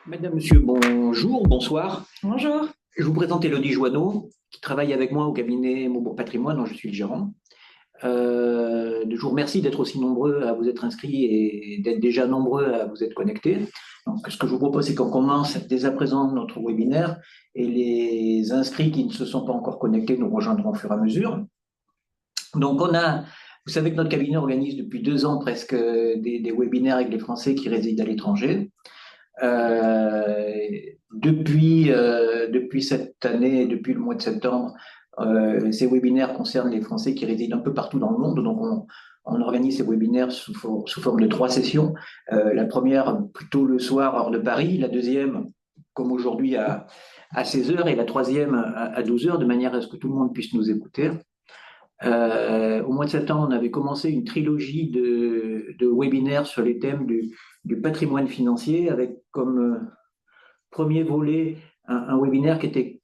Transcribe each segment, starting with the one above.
Madame, Monsieur, bonjour, bonsoir. Bonjour. Je vous présente Élodie Joanneau, qui travaille avec moi au cabinet Maubourg Patrimoine, dont je suis le gérant. Je vous remercie d'être aussi nombreux à vous être inscrits et d'être déjà nombreux à vous être connectés. Donc, ce que je vous propose, c'est qu'on commence dès à présent notre webinaire et les inscrits qui ne se sont pas encore connectés nous rejoindront au fur et à mesure. Donc, vous savez que notre cabinet organise depuis 2 ans presque des webinaires avec les Français qui résident à l'étranger. Depuis cette année, depuis le mois de septembre, ces webinaires concernent les Français qui résident un peu partout dans le monde. Donc, on organise ces webinaires sous forme de 3 sessions. La première, plutôt le soir, hors de Paris. La deuxième, comme aujourd'hui, à 16 heures. Et la troisième, à 12 heures, de manière à ce que tout le monde puisse nous écouter. Au mois de septembre, on avait commencé une trilogie de webinaires sur les thèmes du patrimoine financier, avec comme premier volet un webinaire qui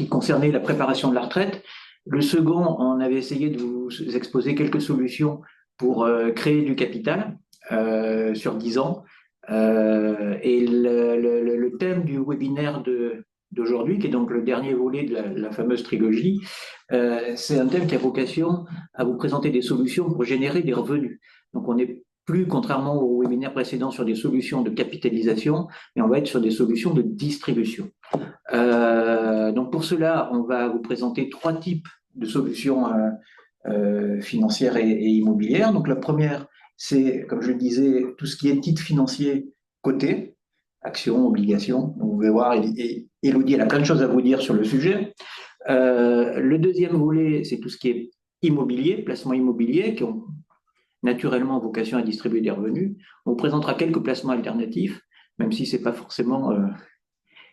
concernait la préparation de la retraite. Le second, on avait essayé de vous exposer quelques solutions pour créer du capital sur 10 ans. Et le thème du webinaire d'aujourd'hui, qui est donc le dernier volet de la fameuse trilogie, c'est un thème qui a vocation à vous présenter des solutions pour générer des revenus. Donc on n'est plus, contrairement au webinaire précédent, sur des solutions de capitalisation, mais on va être sur des solutions de distribution. Donc pour cela, on va vous présenter 3 types de solutions financières et immobilières. Donc la première, c'est, comme je le disais, tout ce qui est titres financiers cotés, actions, obligations. Donc, vous pouvez voir, Élodie, elle a plein de choses à vous dire sur le sujet. Le deuxième volet, c'est tout ce qui est immobilier, placement immobilier, qui ont naturellement vocation à distribuer des revenus. On vous présentera quelques placements alternatifs, même si ce n'est pas forcément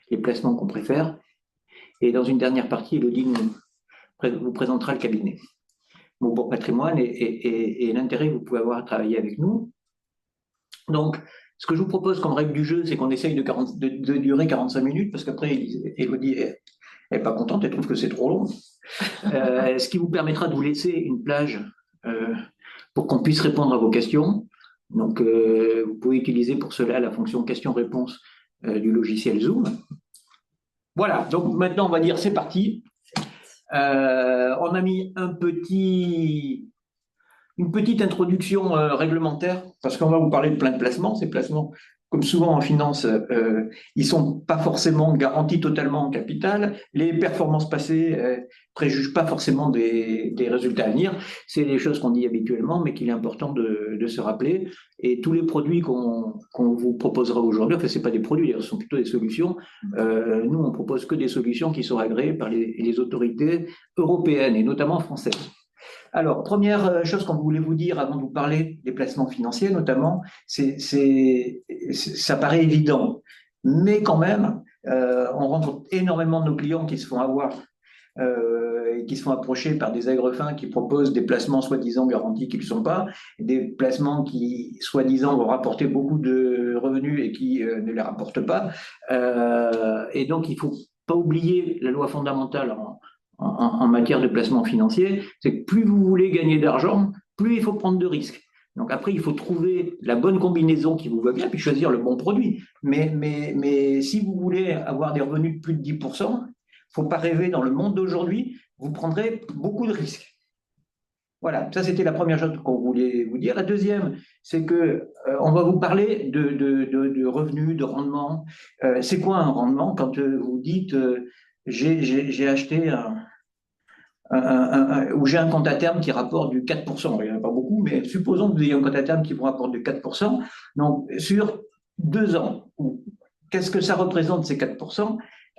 les placements qu'on préfère. Et dans une dernière partie, Élodie vous présentera le cabinet Maubourg Patrimoine et l'intérêt que vous pouvez avoir à travailler avec nous. Donc, ce que je vous propose comme règle du jeu, c'est qu'on essaye de durer 45 minutes, parce qu'après, Élodie n'est pas contente, elle trouve que c'est trop long. Ce qui vous permettra de vous laisser une plage pour qu'on puisse répondre à vos questions. Donc, vous pouvez utiliser pour cela la fonction question-réponse du logiciel Zoom. Voilà, donc maintenant, on va dire c'est parti. On a mis une petite introduction réglementaire, parce qu'on va vous parler de plein de placements. Ces placements, comme souvent en finance, ils ne sont pas forcément garantis totalement en capital. Les performances passées préjugent pas forcément des résultats à venir. C'est des choses qu'on dit habituellement, mais qu'il est important de se rappeler. Et tous les produits qu'on vous proposera aujourd'hui, enfin, ce pas des produits, ce sont plutôt des solutions. Nous, on propose que des solutions qui sont agréées par les autorités européennes, et notamment françaises. Alors, première chose qu'on voulait vous dire avant de vous parler des placements financiers, notamment, ça paraît évident, mais quand même, on rencontre énormément de nos clients qui se font avoir et qui se font approcher par des agrefins qui proposent des placements soi-disant garantis qui ne le sont pas, des placements qui soi-disant vont rapporter beaucoup de revenus et qui ne les rapportent pas. Et donc, il ne faut pas oublier la loi fondamentale en matière de placement financier, c'est que plus vous voulez gagner d'argent, plus il faut prendre de risques. Donc après, il faut trouver la bonne combinaison qui vous va bien, puis choisir le bon produit. Mais si vous voulez avoir des revenus de plus de 10%, il ne faut pas rêver dans le monde d'aujourd'hui, vous prendrez beaucoup de risques. Voilà, ça c'était la première chose qu'on voulait vous dire. La deuxième, c'est que on va vous parler de revenus, de rendement. C'est quoi un rendement? Quand vous dites j'ai acheté où j'ai un compte à terme qui rapporte du 4%. Il n'y en a pas beaucoup, mais supposons que vous ayez un compte à terme qui vous rapporte du 4%. Donc, sur 2 ans, qu'est-ce que ça représente ces 4%?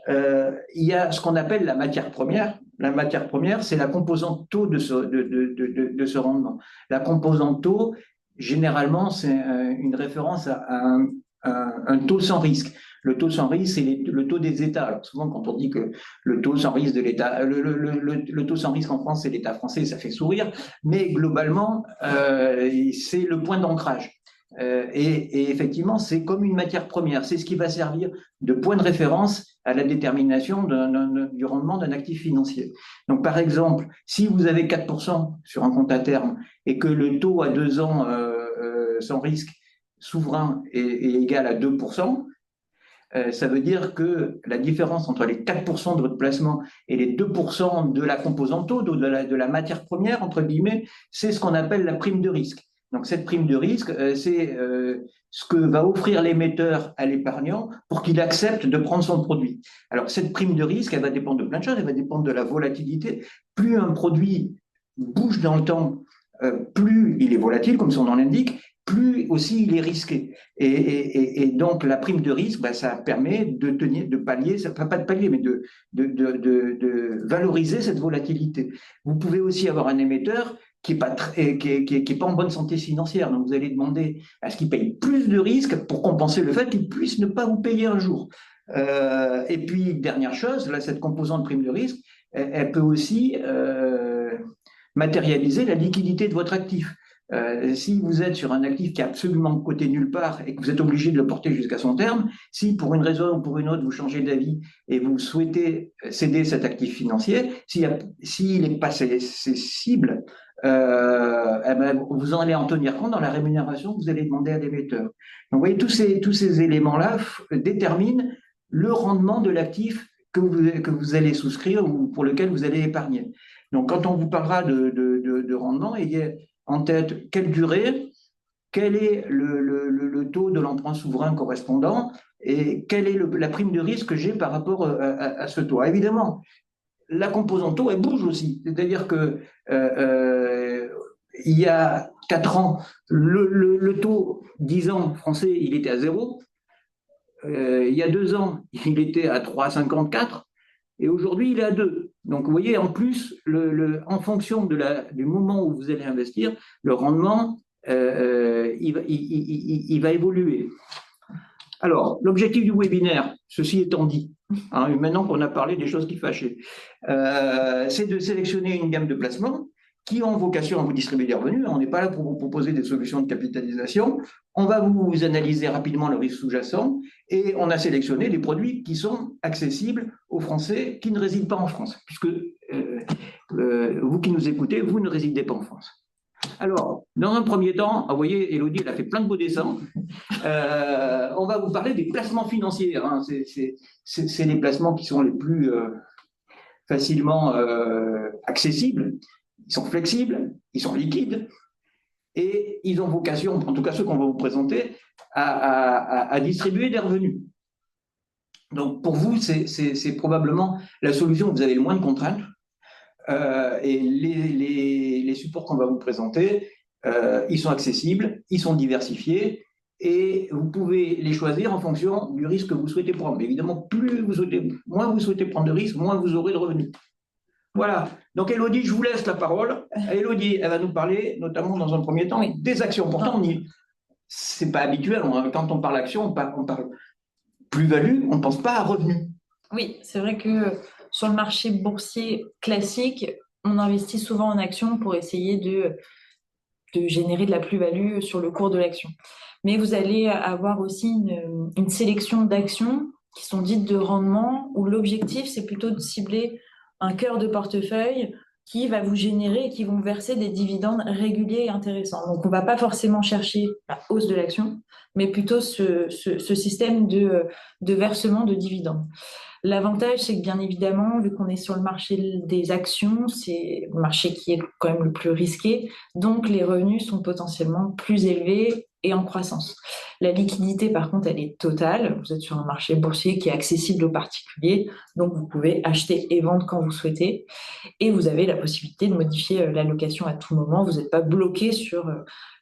Il y a ce qu'on appelle la matière première. La matière première, c'est la composante taux de ce rendement. La composante taux, généralement, c'est une référence à un taux sans risque. Le taux sans risque, c'est le taux des États. Alors souvent, quand on dit que le taux sans risque de l'État, le taux sans risque en France, c'est l'État français, ça fait sourire. Mais globalement, c'est le point d'ancrage. Et effectivement, c'est comme une matière première. C'est ce qui va servir de point de référence à la détermination du rendement d'un actif financier. Donc, par exemple, si vous avez 4% sur un compte à terme et que le taux à 2 ans sans risque souverain est égal à 2%, ça veut dire que la différence entre les 4% de votre placement et les 2% de la composante taux, de la matière première, entre guillemets, c'est ce qu'on appelle la prime de risque. Donc cette prime de risque, c'est ce que va offrir l'émetteur à l'épargnant pour qu'il accepte de prendre son produit. Alors cette prime de risque, elle va dépendre de plein de choses, elle va dépendre de la volatilité. Plus un produit bouge dans le temps, plus il est volatile, comme son nom l'indique, plus aussi il est risqué. Et donc la prime de risque, bah, ça permet de tenir, de pallier, pas de pallier, mais de valoriser cette volatilité. Vous pouvez aussi avoir un émetteur qui n'est pas, pas en bonne santé financière. Donc vous allez demander à ce qu'il paye plus de risques pour compenser le fait qu'il puisse ne pas vous payer un jour. Et puis, dernière chose, là, cette composante prime de risque, elle peut aussi matérialiser la liquidité de votre actif. Si vous êtes sur un actif qui est absolument coté nulle part et que vous êtes obligé de le porter jusqu'à son terme, si pour une raison ou pour une autre vous changez d'avis et vous souhaitez céder cet actif financier, s'il n'est pas cessible, eh ben, vous en allez en tenir compte dans la rémunération que vous allez demander à l'émetteur. Donc, vous voyez, tous ces éléments-là déterminent le rendement de l'actif que vous allez souscrire ou pour lequel vous allez épargner. Donc, quand on vous parlera de rendement, ayez en tête quelle durée, quel est le taux de l'emprunt souverain correspondant et quelle est la prime de risque que j'ai par rapport à ce taux. Évidemment, la composante taux, elle bouge aussi. C'est-à-dire que il y a 4 ans, le taux 10 ans français, il était à 0. Il y a 2 ans, il était à 3,54 et aujourd'hui, il est à 2. Donc, vous voyez, en plus, en fonction du moment où vous allez investir, le rendement, il va évoluer. Alors, l'objectif du webinaire, ceci étant dit, hein, maintenant qu'on a parlé des choses qui fâchaient, c'est de sélectionner une gamme de placements qui ont vocation à vous distribuer des revenus. On n'est pas là pour vous proposer des solutions de capitalisation. On va vous analyser rapidement le risque sous-jacent et on a sélectionné des produits qui sont accessibles aux Français qui ne résident pas en France, puisque vous qui nous écoutez, vous ne résidez pas en France. Alors, dans un premier temps, vous voyez, Élodie, elle a fait plein de beaux dessins. On va vous parler des placements financiers. Hein. C'est les placements qui sont les plus facilement accessibles. Ils sont flexibles, ils sont liquides et ils ont vocation, en tout cas ceux qu'on va vous présenter, à distribuer des revenus. Donc pour vous, c'est probablement la solution où vous avez le moins de contraintes. Et les supports qu'on va vous présenter, ils sont accessibles, ils sont diversifiés et vous pouvez les choisir en fonction du risque que vous souhaitez prendre. Mais évidemment, moins vous souhaitez prendre de risques, moins vous aurez de revenus. Voilà. Donc, Élodie, je vous laisse la parole. Élodie, elle va nous parler, notamment dans un premier temps, des actions. Pourtant, c'est pas habituel. Quand on parle action, on parle plus-value, on ne pense pas à revenus. Oui, c'est vrai que sur le marché boursier classique, on investit souvent en actions pour essayer de générer de la plus-value sur le cours de l'action. Mais vous allez avoir aussi une sélection d'actions qui sont dites de rendement, où l'objectif, c'est plutôt de cibler un cœur de portefeuille qui va vous générer et qui vont verser des dividendes réguliers et intéressants. Donc, on ne va pas forcément chercher la hausse de l'action, mais plutôt ce système de versement de dividendes. L'avantage, c'est que bien évidemment, vu qu'on est sur le marché des actions, c'est le marché qui est quand même le plus risqué, donc les revenus sont potentiellement plus élevés et en croissance. La liquidité, par contre, elle est totale. Vous êtes sur un marché boursier qui est accessible aux particuliers, donc vous pouvez acheter et vendre quand vous souhaitez, et vous avez la possibilité de modifier l'allocation à tout moment. Vous n'êtes pas bloqué sur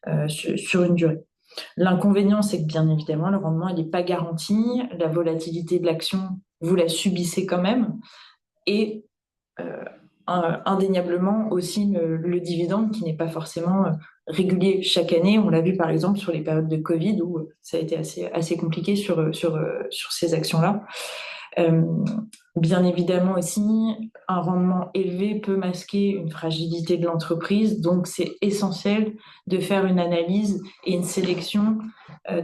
une durée. L'inconvénient, c'est que bien évidemment, le rendement n'est pas garanti. La volatilité de l'action, vous la subissez quand même. Et indéniablement aussi le dividende qui n'est pas forcément régulier chaque année. On l'a vu par exemple sur les périodes de Covid où ça a été assez compliqué sur ces actions-là. Bien évidemment aussi, un rendement élevé peut masquer une fragilité de l'entreprise, donc c'est essentiel de faire une analyse et une sélection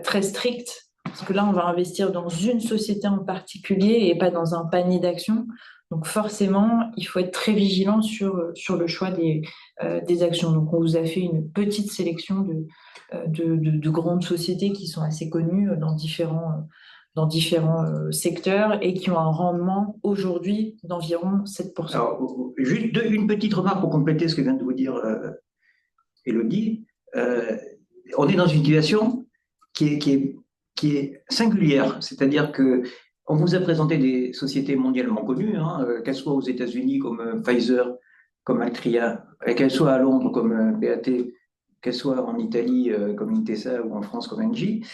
très stricte, parce que là, on va investir dans une société en particulier et pas dans un panier d'actions. Donc forcément, il faut être très vigilant sur le choix des actions. Donc on vous a fait une petite sélection de grandes sociétés qui sont assez connues dans différents secteurs et qui ont un rendement aujourd'hui d'environ 7%. Alors, juste une petite remarque pour compléter ce que vient de vous dire Élodie. On est dans une situation qui est singulière, c'est-à-dire que on vous a présenté des sociétés mondialement connues, hein, qu'elles soient aux États-Unis comme Pfizer, comme Altria, et qu'elles soient à Londres comme BAT, qu'elles soient en Italie comme Intesa ou en France comme Engie.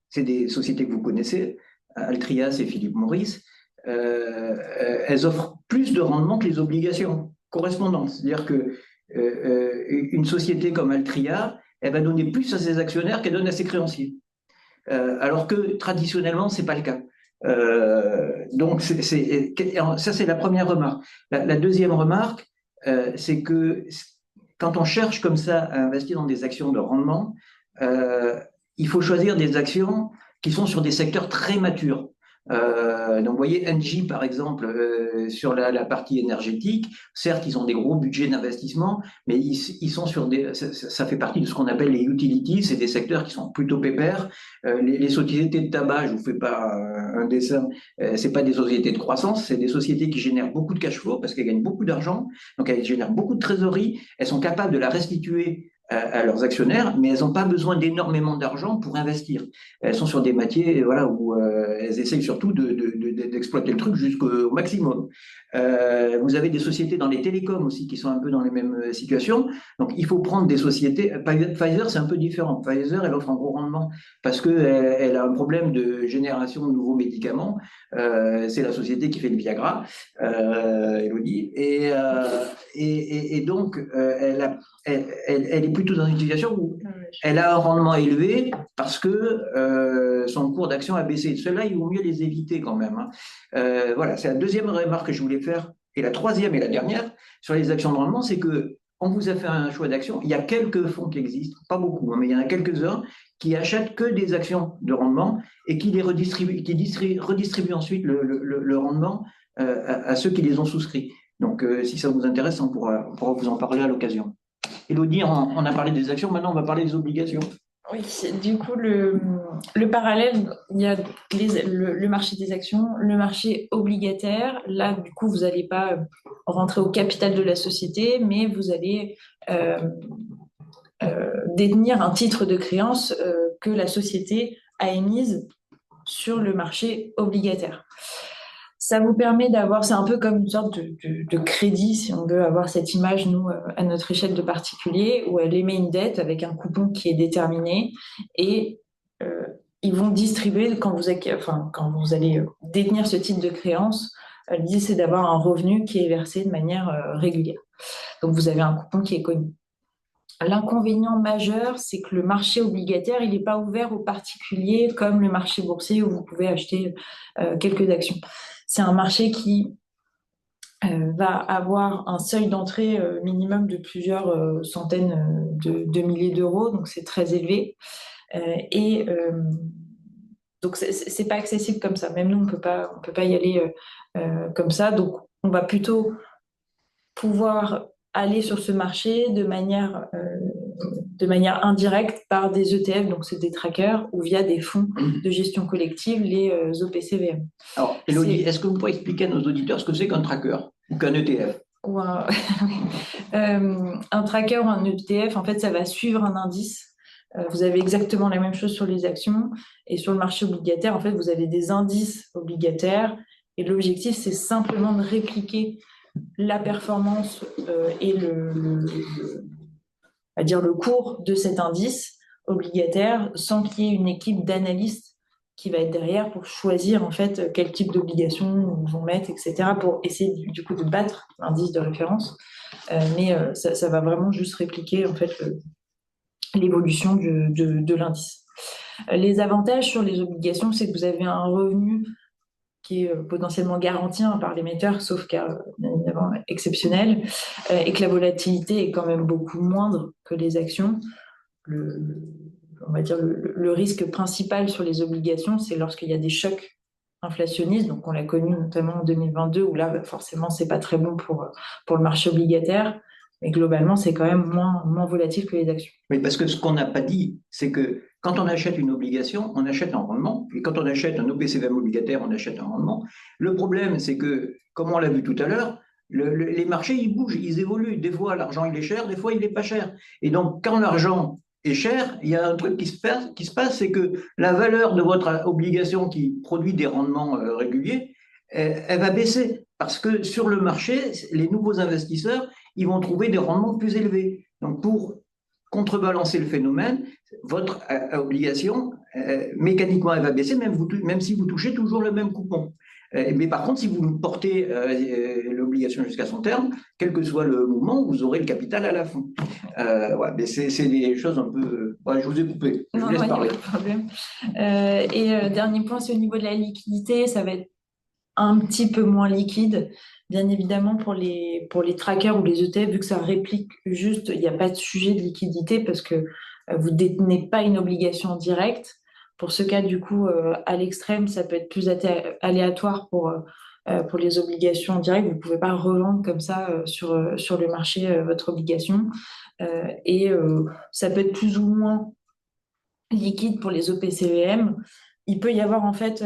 C'est des sociétés que vous connaissez. Altria, c'est Philippe Maurice. Elles offrent plus de rendement que les obligations correspondantes. C'est-à-dire que une société comme Altria, elle va donner plus à ses actionnaires qu'elle donne à ses créanciers. Alors que traditionnellement, c'est pas le cas. Donc, ça, c'est la première remarque. La deuxième remarque, c'est que quand on cherche comme ça à investir dans des actions de rendement, il faut choisir des actions qui sont sur des secteurs très matures. Donc, vous voyez, Engie, par exemple, sur la partie énergétique, certes, ils ont des gros budgets d'investissement, mais ils sont sur ça fait partie de ce qu'on appelle les utilities, c'est des secteurs qui sont plutôt pépères. Les sociétés de tabac, je vous fais pas un dessin, c'est pas des sociétés de croissance, c'est des sociétés qui génèrent beaucoup de cash flow parce qu'elles gagnent beaucoup d'argent, donc elles génèrent beaucoup de trésorerie, elles sont capables de la restituer à leurs actionnaires, mais elles n'ont pas besoin d'énormément d'argent pour investir. Elles sont sur des métiers, voilà, où elles essayent surtout d'exploiter le truc jusqu'au maximum. Vous avez des sociétés dans les télécoms aussi qui sont un peu dans les mêmes situations. Donc, il faut prendre des sociétés. Pfizer, c'est un peu différent. Pfizer, elle offre un gros rendement parce qu'elle a un problème de génération de nouveaux médicaments. C'est la société qui fait le Viagra, Elodie. Et donc, elle est plutôt dans une situation où elle a un rendement élevé parce que son cours d'action a baissé. Ceux-là, il vaut mieux les éviter quand même, hein. Voilà, c'est la deuxième remarque que je voulais faire. Et la troisième et la dernière sur les actions de rendement, c'est que on vous a fait un choix d'action. Il y a quelques fonds qui existent, pas beaucoup, hein, mais il y en a quelques-uns qui achètent que des actions de rendement et qui les redistribuent ensuite le rendement à ceux qui les ont souscrits. Donc, si ça vous intéresse, on pourra vous en parler à l'occasion. Élodie, on a parlé des actions, maintenant on va parler des obligations. Oui, du coup, le parallèle, il y a le marché des actions, le marché obligataire. Là, du coup, vous n'allez pas rentrer au capital de la société, mais vous allez détenir un titre de créance que la société a émise sur le marché obligataire. Ça vous permet d'avoir, c'est un peu comme une sorte de crédit, si on veut avoir cette image, nous, à notre échelle de particulier, où elle émet une dette avec un coupon qui est déterminé et ils vont distribuer, quand vous allez détenir ce type de créance, l'idée c'est d'avoir un revenu qui est versé de manière régulière. Donc vous avez un coupon qui est connu. L'inconvénient majeur, c'est que le marché obligataire, il n'est pas ouvert aux particuliers comme le marché boursier où vous pouvez acheter quelques actions. C'est un marché qui va avoir un seuil d'entrée minimum de plusieurs centaines de milliers d'euros, donc c'est très élevé. Donc c'est pas accessible comme ça. Même nous, on peut pas y aller comme ça. Donc on va plutôt pouvoir aller sur ce marché de manière indirecte par des ETF, donc c'est des trackers, ou via des fonds de gestion collective, les OPCVM. Alors, Élodie, est-ce que vous pouvez expliquer à nos auditeurs ce que c'est qu'un tracker ou qu'un ETF? Un tracker ou un ETF, en fait, ça va suivre un indice. Vous avez exactement la même chose sur les actions. Et sur le marché obligataire, en fait, vous avez des indices obligataires. Et l'objectif, c'est simplement de répliquer la performance et le cours de cet indice obligataire sans qu'il y ait une équipe d'analystes qui va être derrière pour choisir en fait quel type d'obligation ils vont mettre, etc., pour essayer du coup de battre l'indice de référence. Mais ça va vraiment juste répliquer en fait l'évolution de l'indice. Les avantages sur les obligations, c'est que vous avez un revenu qui est potentiellement garanti par l'émetteur, sauf cas bien évidemment exceptionnel, et que la volatilité est quand même beaucoup moindre que les actions. On va dire le risque principal sur les obligations, c'est lorsqu'il y a des chocs inflationniste. Donc, on l'a connu notamment en 2022, où là, forcément, c'est pas très bon pour le marché obligataire. Mais globalement, c'est quand même moins volatile que les actions. Oui, parce que ce qu'on n'a pas dit, c'est que quand on achète une obligation, on achète un rendement. Et quand on achète un OPCVM obligataire, on achète un rendement. Le problème, c'est que, comme on l'a vu tout à l'heure, les marchés, ils bougent, ils évoluent. Des fois, l'argent, il est cher, des fois, il n'est pas cher. Et donc, quand l'argent est cher, il y a un truc qui se passe, c'est que la valeur de votre obligation qui produit des rendements réguliers, elle va baisser. Parce que sur le marché, les nouveaux investisseurs, ils vont trouver des rendements plus élevés. Donc, pour contrebalancer le phénomène, votre obligation, mécaniquement, elle va baisser, même si vous touchez toujours le même coupon. Mais par contre, si vous portez l'obligation jusqu'à son terme, quel que soit le mouvement, vous aurez le capital à la fin. Ouais, mais c'est des choses un peu. Ouais, je vous ai coupé. Je vous laisse parler. Pas de problème. Dernier point, c'est au niveau de la liquidité. Ça va être un petit peu moins liquide. Bien évidemment, pour les trackers ou les ETF, vu que ça réplique juste, il n'y a pas de sujet de liquidité parce que vous ne détenez pas une obligation en direct. Pour ce cas, du coup, à l'extrême, ça peut être plus aléatoire pour les obligations en direct. Vous ne pouvez pas revendre comme ça sur le marché votre obligation. Ça peut être plus ou moins liquide pour les OPCVM. Il peut y avoir en fait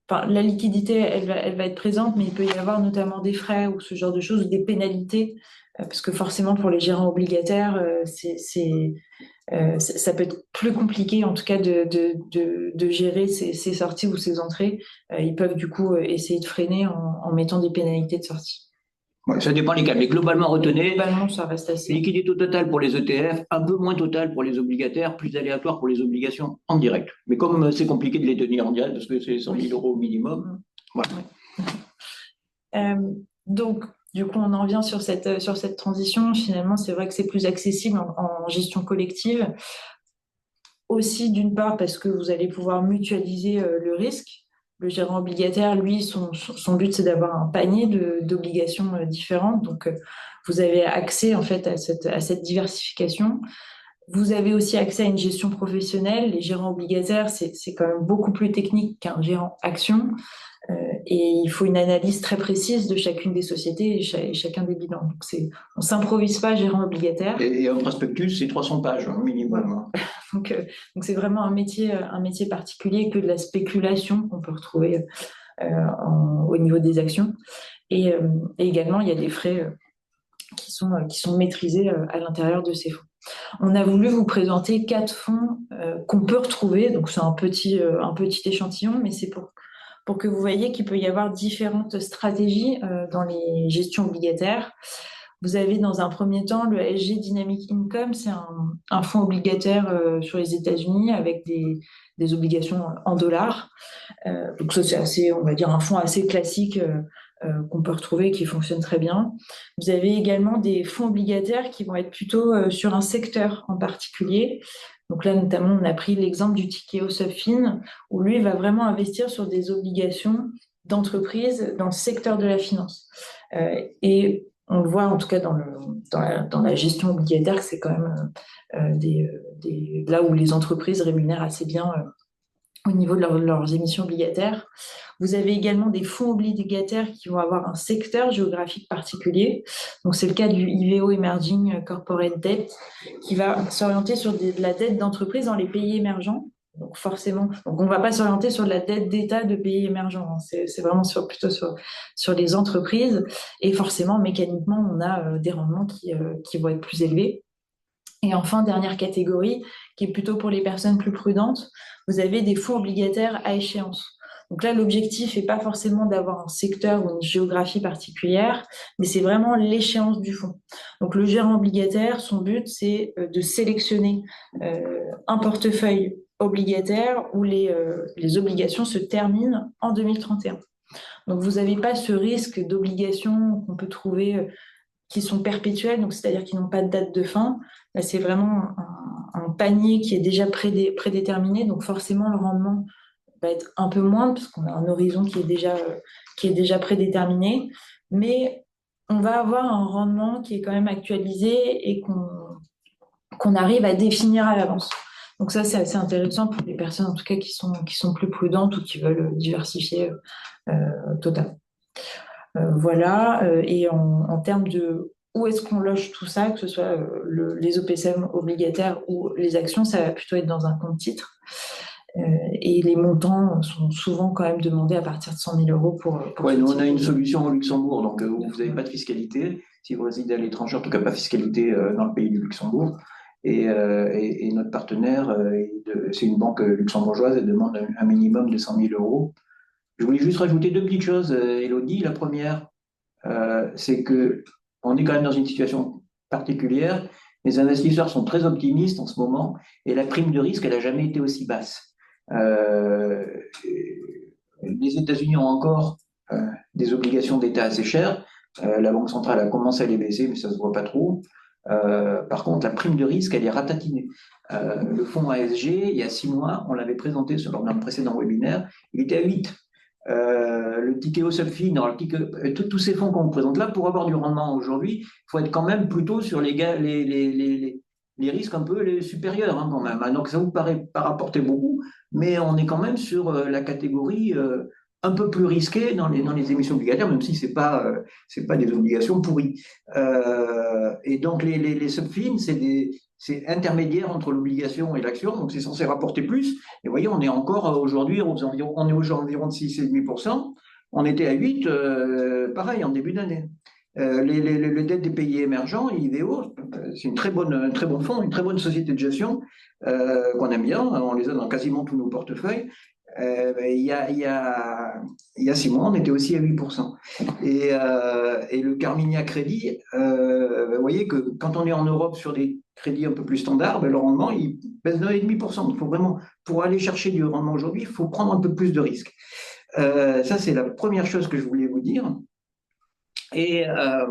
enfin, la liquidité, elle va être présente, mais il peut y avoir notamment des frais ou ce genre de choses, ou des pénalités, parce que forcément pour les gérants obligataires, ça peut être plus compliqué en tout cas de gérer ces sorties ou ces entrées. Ils peuvent du coup essayer de freiner en mettant des pénalités de sortie. Ouais, ça dépend des cas, mais globalement, retenez, Globalement, ça reste assez. liquidité totale pour les ETF, un peu moins totale pour les obligataires, plus aléatoire pour les obligations en direct. Mais comme c'est compliqué de les tenir en direct, parce que c'est 100 000 euros au minimum, voilà. Donc, du coup, on en vient sur cette transition. Finalement, c'est vrai que c'est plus accessible en gestion collective. Aussi, d'une part, parce que vous allez pouvoir mutualiser le risque. Le gérant obligataire, lui, son but, c'est d'avoir un panier d'obligations différentes. Donc, vous avez accès, en fait, à cette diversification. Vous avez aussi accès à une gestion professionnelle. Les gérants obligataires, c'est quand même beaucoup plus technique qu'un gérant action. Et il faut une analyse très précise de chacune des sociétés et chacun des bilans. Donc, on ne s'improvise pas gérant obligataire. Et un prospectus, c'est 300 pages minimum. Donc, c'est vraiment un métier particulier que de la spéculation qu'on peut retrouver au niveau des actions. Et également, il y a des frais qui sont maîtrisés à l'intérieur de ces fonds. On a voulu vous présenter 4 fonds qu'on peut retrouver. Donc, c'est un petit échantillon, mais c'est pour que vous voyez qu'il peut y avoir différentes stratégies dans les gestions obligataires. Vous avez dans un premier temps le SG Dynamic Income, c'est un fonds obligataire sur les États-Unis avec des obligations en dollars. Donc ça, c'est assez, on va dire, un fonds assez classique qu'on peut retrouver et qui fonctionne très bien. Vous avez également des fonds obligataires qui vont être plutôt sur un secteur en particulier. Donc là, notamment, on a pris l'exemple du Tikehau Subfin, où lui va vraiment investir sur des obligations d'entreprise dans le secteur de la finance. Et on le voit en tout cas dans la gestion obligataire que c'est quand même là où les entreprises rémunèrent assez bien au niveau de leurs émissions obligataires. Vous avez également des fonds obligataires qui vont avoir un secteur géographique particulier. Donc, c'est le cas du IVO Emerging Corporate Debt qui va s'orienter sur de la dette d'entreprise dans les pays émergents. Donc, forcément, on ne va pas s'orienter sur de la dette d'État de pays émergents. C'est vraiment plutôt sur les entreprises. Et forcément, mécaniquement, on a des rendements qui vont être plus élevés. Et enfin, dernière catégorie, qui est plutôt pour les personnes plus prudentes, vous avez des fonds obligataires à échéance. Donc là, l'objectif n'est pas forcément d'avoir un secteur ou une géographie particulière, mais c'est vraiment l'échéance du fonds. Donc le gérant obligataire, son but, c'est de sélectionner un portefeuille obligataire où les obligations se terminent en 2031. Donc vous n'avez pas ce risque d'obligations qu'on peut trouver qui sont perpétuelles, donc c'est-à-dire qui n'ont pas de date de fin. Là, c'est vraiment un panier qui est déjà prédéterminé, donc forcément le rendement va être un peu moindre parce qu'on a un horizon qui est déjà prédéterminé, mais on va avoir un rendement qui est quand même actualisé et qu'on arrive à définir à l'avance. Donc ça, c'est assez intéressant pour les personnes, en tout cas, qui sont plus prudentes ou qui veulent diversifier totalement. Voilà. Et en termes de où est-ce qu'on loge tout ça, que ce soit les OPCM obligataires ou les actions, ça va plutôt être dans un compte titre. Et les montants sont souvent quand même demandés à partir de 100 000 euros pour Ouais, ce nous, on type a une de... solution au Luxembourg, donc où vous n'avez pas de fiscalité. Si vous résidez à l'étranger, en tout cas pas de fiscalité dans le pays du Luxembourg. Et notre partenaire, c'est une banque luxembourgeoise, elle demande un minimum de 100 000 euros. Je voulais juste rajouter deux petites choses, Elodie. La première, c'est que on est quand même dans une situation particulière. Les investisseurs sont très optimistes en ce moment et la prime de risque, elle n'a jamais été aussi basse. Euh, les États-Unis ont encore des obligations d'État assez chères. La Banque centrale a commencé à les baisser, mais ça ne se voit pas trop. Par contre, la prime de risque, elle est ratatinée. Le fonds ASG, il y a 6 mois, on l'avait présenté lors d'un précédent webinaire, il était à 8. Le Tikeo Subfin, tous ces fonds qu'on vous présente là, pour avoir du rendement aujourd'hui, il faut être quand même plutôt sur les risques un peu les supérieurs hein, quand même. Donc ça vous paraît pas rapporter beaucoup, mais on est quand même sur la catégorie un peu plus risquée dans les émissions obligataires, même si c'est pas des obligations pourries. Et donc les subfins, c'est intermédiaire entre l'obligation et l'action, donc c'est censé rapporter plus. Et vous voyez, on est encore aujourd'hui, on est environ de 6,5%. On était à 8, pareil, en début d'année. Le dette des pays émergents, IVO, c'est un très bon fonds, une très bonne société de gestion qu'on aime bien. On les a dans quasiment tous nos portefeuilles. Il y a 6 mois, on était aussi à 8%. Et le Carmignac Crédit, vous voyez que quand on est en Europe sur des crédits un peu plus standards, ben, le rendement, il baisse de 1,5%. Il faut vraiment, pour aller chercher du rendement aujourd'hui, il faut prendre un peu plus de risques. Ça, c'est la première chose que je voulais vous dire. Et, euh,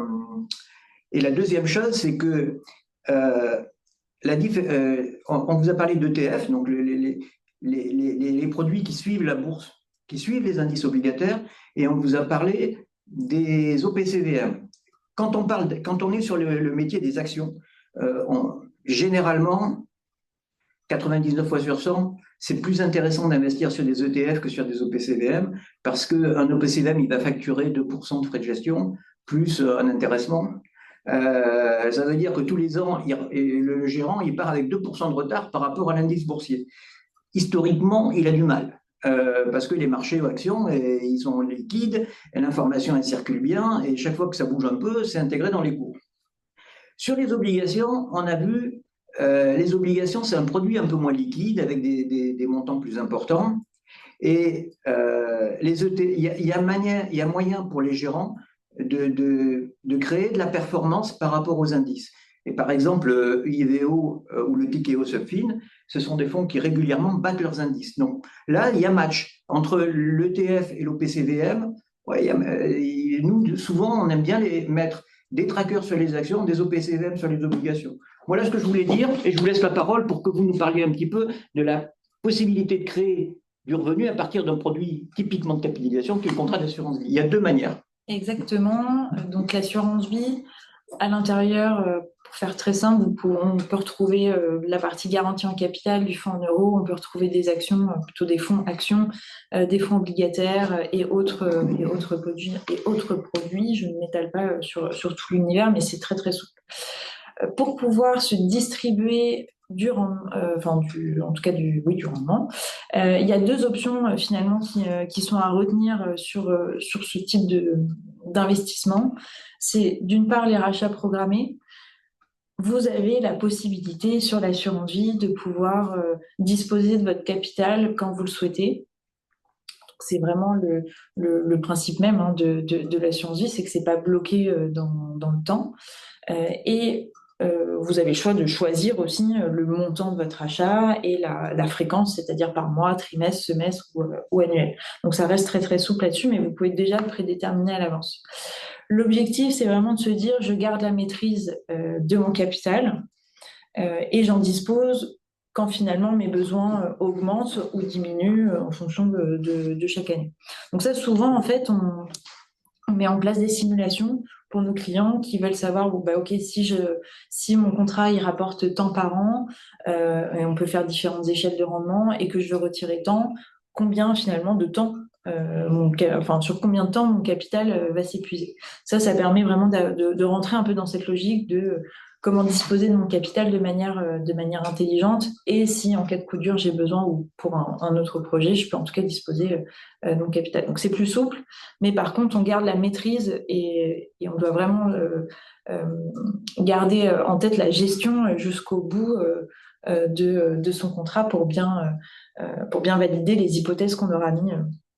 et la deuxième chose, c'est que on vous a parlé d'ETF, donc les produits qui suivent la bourse, qui suivent les indices obligataires, et on vous a parlé des OPCVM. Quand on est sur le métier des actions, généralement, 99 fois sur 100, c'est plus intéressant d'investir sur des ETF que sur des OPCVM, parce qu'un OPCVM, il va facturer 2% de frais de gestion, plus un intéressement. Ça veut dire que tous les ans, le gérant, il part avec 2% de retard par rapport à l'indice boursier. Historiquement, il a du mal. Parce que les marchés aux actions, ils sont liquides, et l'information, elle circule bien, et chaque fois que ça bouge un peu, c'est intégré dans les cours. Sur les obligations, on a vu, les obligations, c'est un produit un peu moins liquide, avec des montants plus importants. Et il y a moyen pour les gérants de créer de la performance par rapport aux indices. Et par exemple, IVO ou le Tikeo Subfin, ce sont des fonds qui régulièrement battent leurs indices. Donc là, il y a match entre l'ETF et l'OPCVM. Ouais, nous, souvent, on aime bien mettre des trackers sur les actions, des OPCVM sur les obligations. Voilà ce que je voulais dire, et je vous laisse la parole pour que vous nous parliez un petit peu de la possibilité de créer du revenu à partir d'un produit typiquement de capitalisation qui est le contrat d'assurance vie. Il y a deux manières. Exactement. Donc l'assurance vie, à l'intérieur, pour faire très simple, on peut retrouver la partie garantie en capital du fonds en euros, on peut retrouver des actions, plutôt des fonds actions, des fonds obligataires et autres produits. Je ne m'étale pas sur tout l'univers, mais c'est très très souple. Pour pouvoir se distribuer du rendement, en tout cas du rendement, il y a deux options finalement qui sont à retenir sur ce type d'investissement. C'est d'une part les rachats programmés. Vous avez la possibilité sur l'assurance vie de pouvoir disposer de votre capital quand vous le souhaitez. C'est vraiment le principe même hein, de l'assurance vie, c'est que c'est pas bloqué dans le temps. Et vous avez le choix de choisir aussi le montant de votre achat et la fréquence, c'est-à-dire par mois, trimestre, semestre ou annuel. Donc ça reste très très souple là-dessus, mais vous pouvez déjà le prédéterminer à l'avance. L'objectif, c'est vraiment de se dire, je garde la maîtrise de mon capital et j'en dispose quand finalement mes besoins augmentent ou diminuent en fonction de chaque année. Donc ça, souvent, en fait, on met en place des simulations pour nos clients qui veulent savoir, bon, bah, OK, si mon contrat, il rapporte tant par an, et on peut faire différentes échelles de rendement, et que je veux retirer tant, combien finalement de temps, sur combien de temps mon capital va s'épuiser. Ça permet vraiment de rentrer un peu dans cette logique de comment disposer de mon capital de manière intelligente. Et si en cas de coup dur, j'ai besoin ou pour un autre projet, je peux en tout cas disposer de mon capital. Donc c'est plus souple, mais par contre, on garde la maîtrise et on doit vraiment garder en tête la gestion jusqu'au bout de son contrat pour bien valider les hypothèses qu'on aura mis.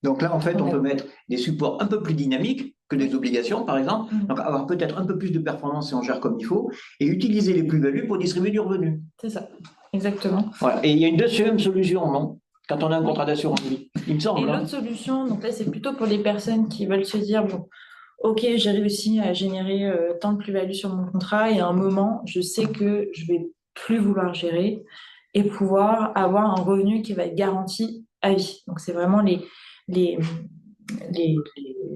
Donc là, en fait, on peut mettre des supports un peu plus dynamiques que des obligations, par exemple. Donc avoir peut-être un peu plus de performance si on gère comme il faut, et utiliser les plus-values pour distribuer du revenu. C'est ça, exactement. Voilà. Et il y a une deuxième solution, non? Quand on a un contrat d'assurance vie, il me semble. Et l'autre solution, donc là, c'est plutôt pour les personnes qui veulent se dire, bon, OK, j'ai réussi à générer tant de plus-value sur mon contrat, et à un moment, je sais que je vais plus vouloir gérer et pouvoir avoir un revenu qui va être garanti à vie. Donc, c'est vraiment les,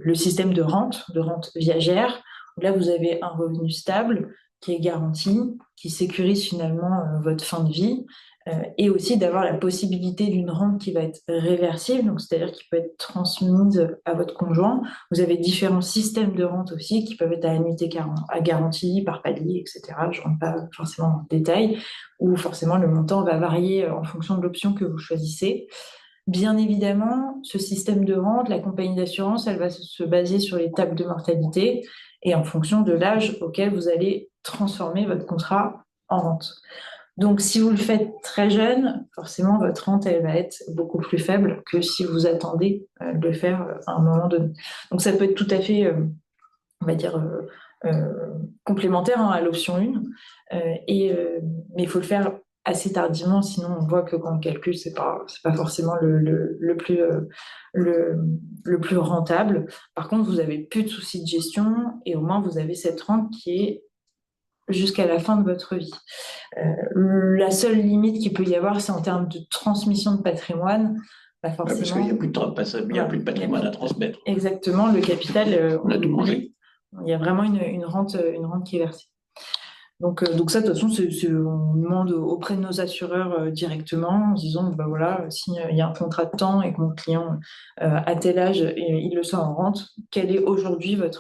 le système de rente viagère. Là, vous avez un revenu stable qui est garanti, qui sécurise finalement votre fin de vie, et aussi d'avoir la possibilité d'une rente qui va être réversible, donc c'est-à-dire qui peut être transmise à votre conjoint. Vous avez différents systèmes de rente aussi qui peuvent être à annuité à garantie, par palier, etc. Je ne rentre pas forcément dans le détail, où forcément le montant va varier en fonction de l'option que vous choisissez. Bien évidemment, ce système de rente, la compagnie d'assurance, elle va se baser sur les tables de mortalité et en fonction de l'âge auquel vous allez transformer votre contrat en rente. Donc, si vous le faites très jeune, forcément, votre rente, elle va être beaucoup plus faible que si vous attendez de le faire à un moment donné. Donc, ça peut être tout à fait, on va dire, complémentaire à l'option 1. Mais il faut le faire assez tardivement, sinon on voit que quand on calcule, c'est pas forcément le plus rentable. Par contre, vous avez plus de soucis de gestion et au moins vous avez cette rente qui est jusqu'à la fin de votre vie. La seule limite qu'il peut y avoir, c'est en termes de transmission de patrimoine. Forcément, parce qu'il n'y a plus de patrimoine à transmettre. Exactement, le capital, on a tout mangé. Il y a vraiment une rente qui est versée. Donc ça, de toute façon, on demande auprès de nos assureurs directement, en disant, bah voilà, s'il y a un contrat de temps et que mon client à tel âge, il le sort en rente, quel est aujourd'hui le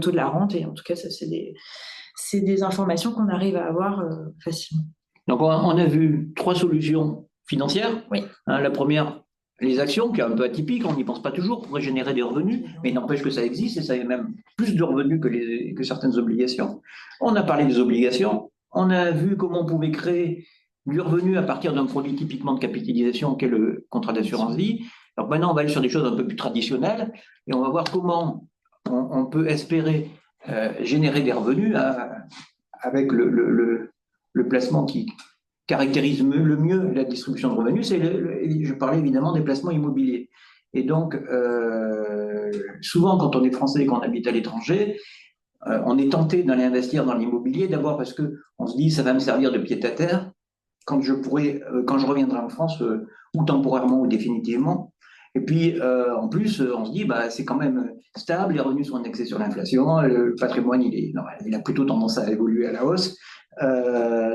taux de la rente? Et en tout cas, ça, c'est des informations qu'on arrive à avoir facilement. Donc on a vu 3 solutions financières. Oui. La première, les actions, qui est un peu atypique, on n'y pense pas toujours, pourrait générer des revenus, mais il n'empêche que ça existe et ça a même plus de revenus que certaines obligations. On a parlé des obligations, on a vu comment on pouvait créer du revenu à partir d'un produit typiquement de capitalisation qu'est le contrat d'assurance vie. Alors maintenant, on va aller sur des choses un peu plus traditionnelles et on va voir comment on peut espérer générer des revenus avec le placement qui caractérise le mieux la distribution de revenus, je parlais évidemment des placements immobiliers. Et donc, souvent, quand on est français et qu'on habite à l'étranger, on est tenté d'aller investir dans l'immobilier, d'abord parce qu'on se dit ça va me servir de pied-à-terre quand je reviendrai en France, ou temporairement ou définitivement. Et puis, en plus, on se dit, bah, c'est quand même stable, les revenus sont indexés sur l'inflation, le patrimoine, il a plutôt tendance à évoluer à la hausse.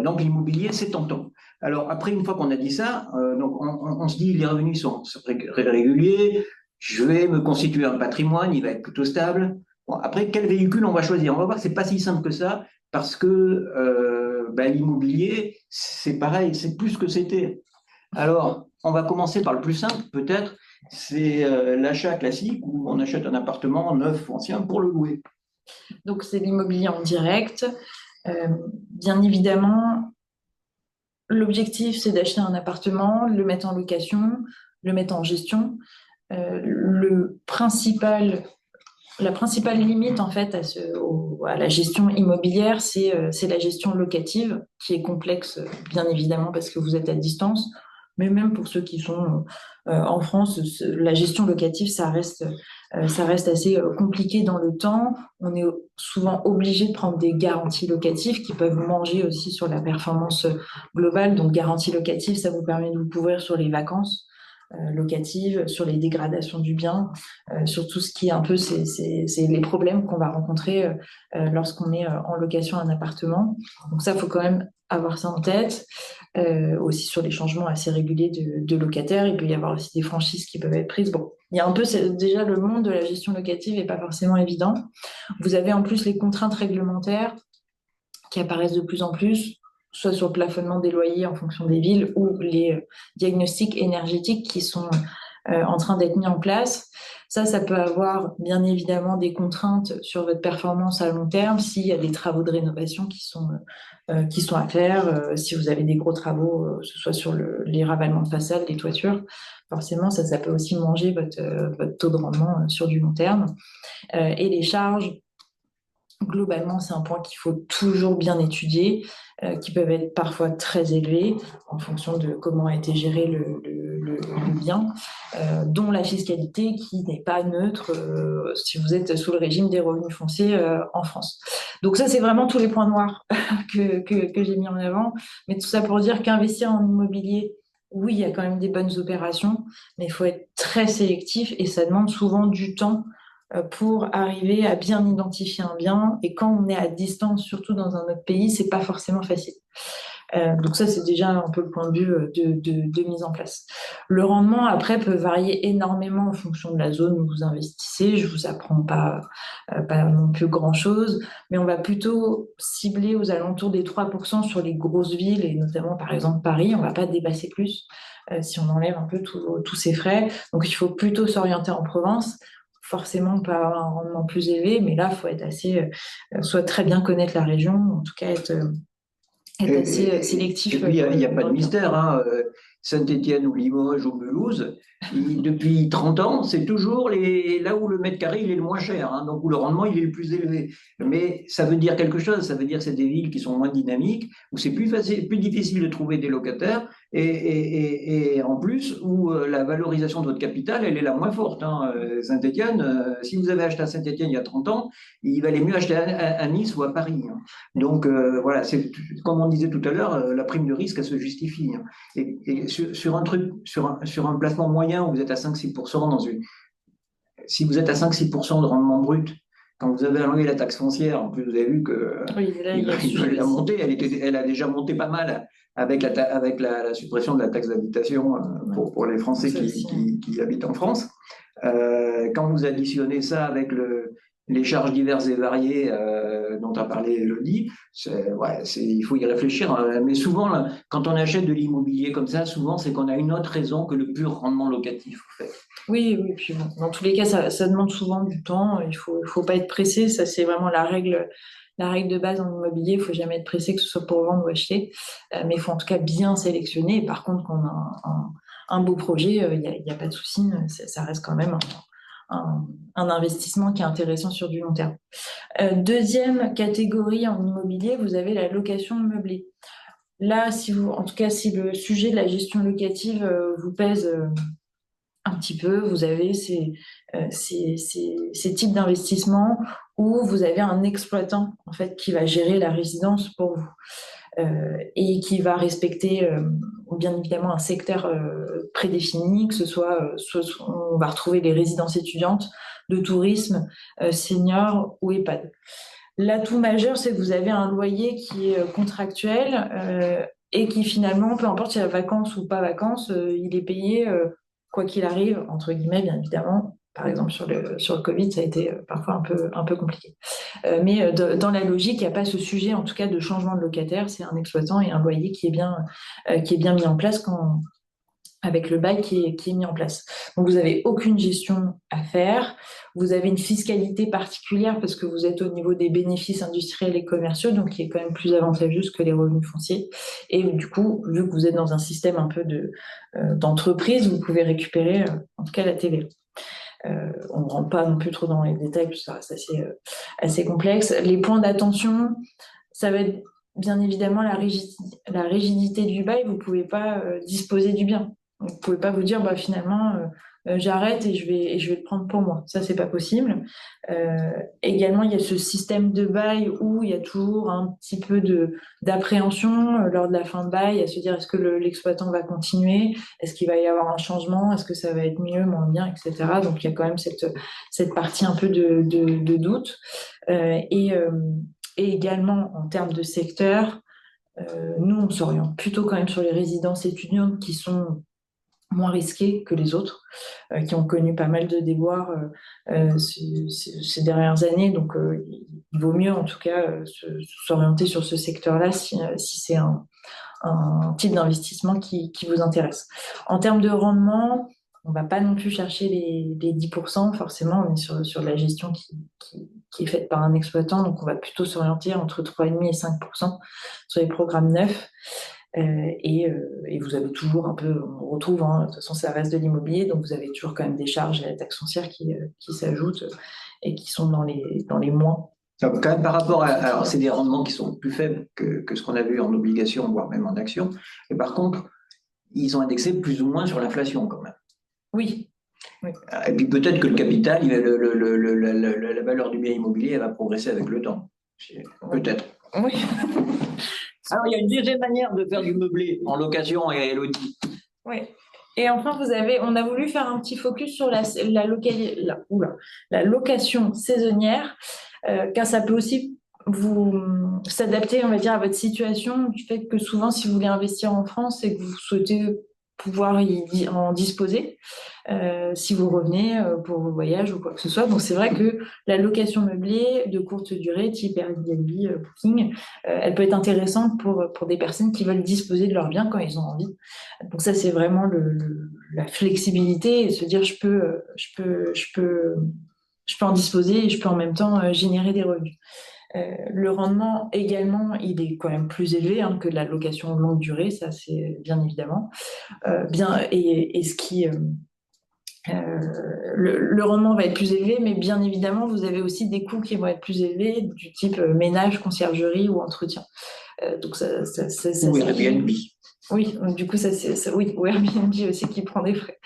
Donc l'immobilier, c'est tentant. Alors après, une fois qu'on a dit ça, donc on se dit les revenus sont réguliers, je vais me constituer un patrimoine, il va être plutôt stable. Bon, après, quel véhicule on va choisir? On va voir que c'est pas si simple que ça, parce que l'immobilier, c'est pareil, c'est plus que c'était. Alors, on va commencer par le plus simple, peut-être, c'est l'achat classique où on achète un appartement neuf ou ancien pour le louer. Donc c'est l'immobilier en direct. Bien évidemment, l'objectif, c'est d'acheter un appartement, le mettre en location, le mettre en gestion. La principale limite, en fait, à la gestion immobilière, c'est la gestion locative, qui est complexe, bien évidemment, parce que vous êtes à distance. Mais même pour ceux qui sont en France, la gestion locative, ça reste assez compliqué dans le temps. On est souvent obligé de prendre des garanties locatives qui peuvent manger aussi sur la performance globale. Donc, garantie locative, ça vous permet de vous couvrir sur les vacances. locative, sur les dégradations du bien, sur tout ce qui est un peu c'est les problèmes qu'on va rencontrer lorsqu'on est en location un appartement. Donc ça, il faut quand même avoir ça en tête. Aussi sur les changements assez réguliers de locataires, il peut y avoir aussi des franchises qui peuvent être prises. Bon, il y a un peu déjà le monde de la gestion locative n'est pas forcément évident. Vous avez en plus les contraintes réglementaires qui apparaissent de plus en plus, soit sur le plafonnement des loyers en fonction des villes ou les diagnostics énergétiques qui sont en train d'être mis en place. Ça peut avoir bien évidemment des contraintes sur votre performance à long terme s'il y a des travaux de rénovation qui sont à faire, si vous avez des gros travaux, que ce soit sur les ravalements de façade, les toitures. Forcément, ça peut aussi manger votre taux de rendement sur du long terme. Et les charges, globalement, c'est un point qu'il faut toujours bien étudier, qui peuvent être parfois très élevés en fonction de comment a été géré le bien, dont la fiscalité qui n'est pas neutre si vous êtes sous le régime des revenus fonciers en France. Donc ça, c'est vraiment tous les points noirs que j'ai mis en avant. Mais tout ça pour dire qu'investir en immobilier, oui, il y a quand même des bonnes opérations, mais il faut être très sélectif et ça demande souvent du temps pour arriver à bien identifier un bien. Et quand on est à distance, surtout dans un autre pays, c'est pas forcément facile. Donc ça, c'est déjà un peu le point de vue de mise en place. Le rendement, après, peut varier énormément en fonction de la zone où vous investissez. Je vous apprends pas non plus grand-chose, mais on va plutôt cibler aux alentours des 3% sur les grosses villes, et notamment, par exemple, Paris. On va pas dépasser plus si on enlève un peu tous ces frais. Donc, il faut plutôt s'orienter en Provence. Forcément, on peut avoir un rendement plus élevé, mais là, il faut être soit très bien connaître la région, en tout cas être assez sélectif. Et puis, il n'y a pas de mystère, hein. Saint-Étienne ou Limoges ou Mulhouse, depuis 30 ans, c'est toujours là où le mètre carré il est le moins cher, hein, donc où le rendement il est le plus élevé. Mais ça veut dire quelque chose, ça veut dire que c'est des villes qui sont moins dynamiques, où c'est plus facile, plus difficile de trouver des locataires, et en plus où la valorisation de votre capital, elle est la moins forte, hein. Saint-Étienne, si vous avez acheté à Saint-Étienne il y a 30 ans, il valait mieux acheter à Nice ou à Paris, hein. Donc voilà, c'est comme on disait tout à l'heure, la prime de risque, elle se justifie, hein. Et sur un placement moyen où vous êtes à 5-6% si vous êtes à 5-6% de rendement brut, quand vous avez enlevé la taxe foncière, en plus vous avez vu que oui, là, il veulent la monter, elle a déjà monté pas mal avec la suppression de la taxe d'habitation pour les Français qui habitent en France. Quand vous additionnez ça avec les charges diverses et variées dont a parlé Elodie, il faut y réfléchir. Mais souvent, là, quand on achète de l'immobilier comme ça, souvent, c'est qu'on a une autre raison que le pur rendement locatif, en fait. Oui, puis bon, dans tous les cas, ça demande souvent du temps. Il faut pas être pressé. Ça, c'est vraiment la règle de base en immobilier. Il faut jamais être pressé, que ce soit pour vendre ou acheter. Mais il faut en tout cas bien sélectionner. Et par contre, quand on a un beau projet, il y a pas de souci. Ça reste quand même un investissement qui est intéressant sur du long terme. Deuxième catégorie en immobilier, vous avez la location meublée. Là, en tout cas, si le sujet de la gestion locative vous pèse un petit peu, vous avez ces types d'investissements où vous avez un exploitant en fait qui va gérer la résidence pour vous. Et qui va respecter bien évidemment un secteur prédéfini, que ce soit on va retrouver les résidences étudiantes, de tourisme, seniors ou EHPAD. L'atout majeur, c'est que vous avez un loyer qui est contractuel et qui finalement, peu importe s'il y a vacances ou pas vacances, il est payé quoi qu'il arrive, entre guillemets, bien évidemment. Par exemple, sur le Covid, ça a été parfois un peu compliqué. Mais dans la logique, il n'y a pas ce sujet, en tout cas, de changement de locataire. C'est un exploitant et un loyer qui est bien mis en place avec le bail qui est mis en place. Donc, vous n'avez aucune gestion à faire. Vous avez une fiscalité particulière parce que vous êtes au niveau des bénéfices industriels et commerciaux, donc qui est quand même plus avantageuse que les revenus fonciers. Et du coup, vu que vous êtes dans un système un peu d'entreprise, vous pouvez récupérer, en tout cas, la TVA. On ne rentre pas non plus trop dans les détails, parce que ça reste assez complexe. Les points d'attention, ça va être bien évidemment la rigidité du bail. Vous ne pouvez pas disposer du bien. Vous ne pouvez pas vous dire, finalement, j'arrête et je vais le prendre pour moi. Ça, c'est pas possible. Également, il y a ce système de bail où il y a toujours un petit peu d'appréhension lors de la fin de bail, à se dire est-ce que l'exploitant va continuer, est-ce qu'il va y avoir un changement, est-ce que ça va être mieux, moins bien, etc. Donc, il y a quand même cette partie un peu de doute. Et également, en termes de secteur, nous, on s'oriente plutôt quand même sur les résidences étudiantes qui sont moins risquées que les autres, qui ont connu pas mal de déboires ces dernières années. Donc, il vaut mieux en tout cas s'orienter sur ce secteur-là si c'est un type d'investissement qui vous intéresse. En termes de rendement, on ne va pas non plus chercher les 10%, forcément, on est sur la gestion qui est faite par un exploitant, donc on va plutôt s'orienter entre 3,5 et 5% sur les programmes neufs. Et vous avez toujours un peu, on retrouve, hein, de toute façon ça reste de l'immobilier, donc vous avez toujours quand même des charges et la taxe foncière qui s'ajoutent et qui sont dans les moins. Donc, quand même, par rapport alors, c'est des rendements qui sont plus faibles que ce qu'on a vu en obligation, voire même en action. Et par contre, ils ont indexé plus ou moins sur l'inflation quand même. Oui. Oui. Et puis peut-être que le capital, la valeur du bien immobilier, elle va progresser avec le temps. Peut-être. Oui. Alors, il y a une deuxième manière de faire du meublé en location et LOD. Oui. Et enfin, on a voulu faire un petit focus sur la location saisonnière, car ça peut aussi vous s'adapter, on va dire, à votre situation, du fait que souvent, si vous voulez investir en France et que vous souhaitez pouvoir en disposer, si vous revenez pour vos voyages ou quoi que ce soit. Donc, c'est vrai que la location meublée de courte durée, type Airbnb, Booking, elle peut être intéressante pour des personnes qui veulent disposer de leurs biens quand ils ont envie. Donc ça, c'est vraiment la flexibilité et se dire je peux en disposer et je peux en même temps générer des revenus. Le rendement également, il est quand même plus élevé que de la location longue durée, ça c'est bien évidemment. Le rendement va être plus élevé, mais bien évidemment, vous avez aussi des coûts qui vont être plus élevés, du type ménage, conciergerie ou entretien. Donc ou Airbnb. Oui, donc du coup, oui, ou Airbnb aussi qui prend des frais.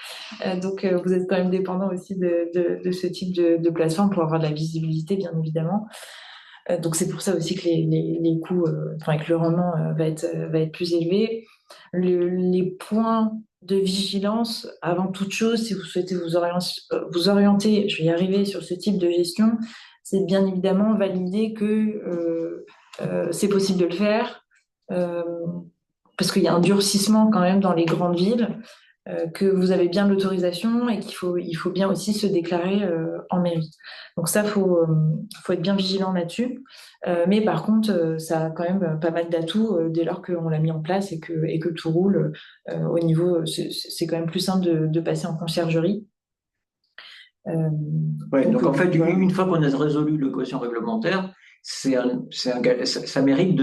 Donc, vous êtes quand même dépendant aussi de ce type de plateforme pour avoir de la visibilité, bien évidemment. Donc, c'est pour ça aussi que les coûts, que le rendement va être plus élevé. Les points de vigilance, avant toute chose, si vous souhaitez vous orienter, je vais y arriver sur ce type de gestion, c'est bien évidemment valider que c'est possible de le faire. Parce qu'il y a un durcissement quand même dans les grandes villes, que vous avez bien l'autorisation et il faut bien aussi se déclarer en mairie. Donc ça, faut être bien vigilant là-dessus. Mais par contre, ça a quand même pas mal d'atouts dès lors qu'on l'a mis en place et que tout roule au niveau. C'est quand même plus simple de passer en conciergerie. Ouais, donc en fait, une fois qu'on a résolu le quotient réglementaire, ça mérite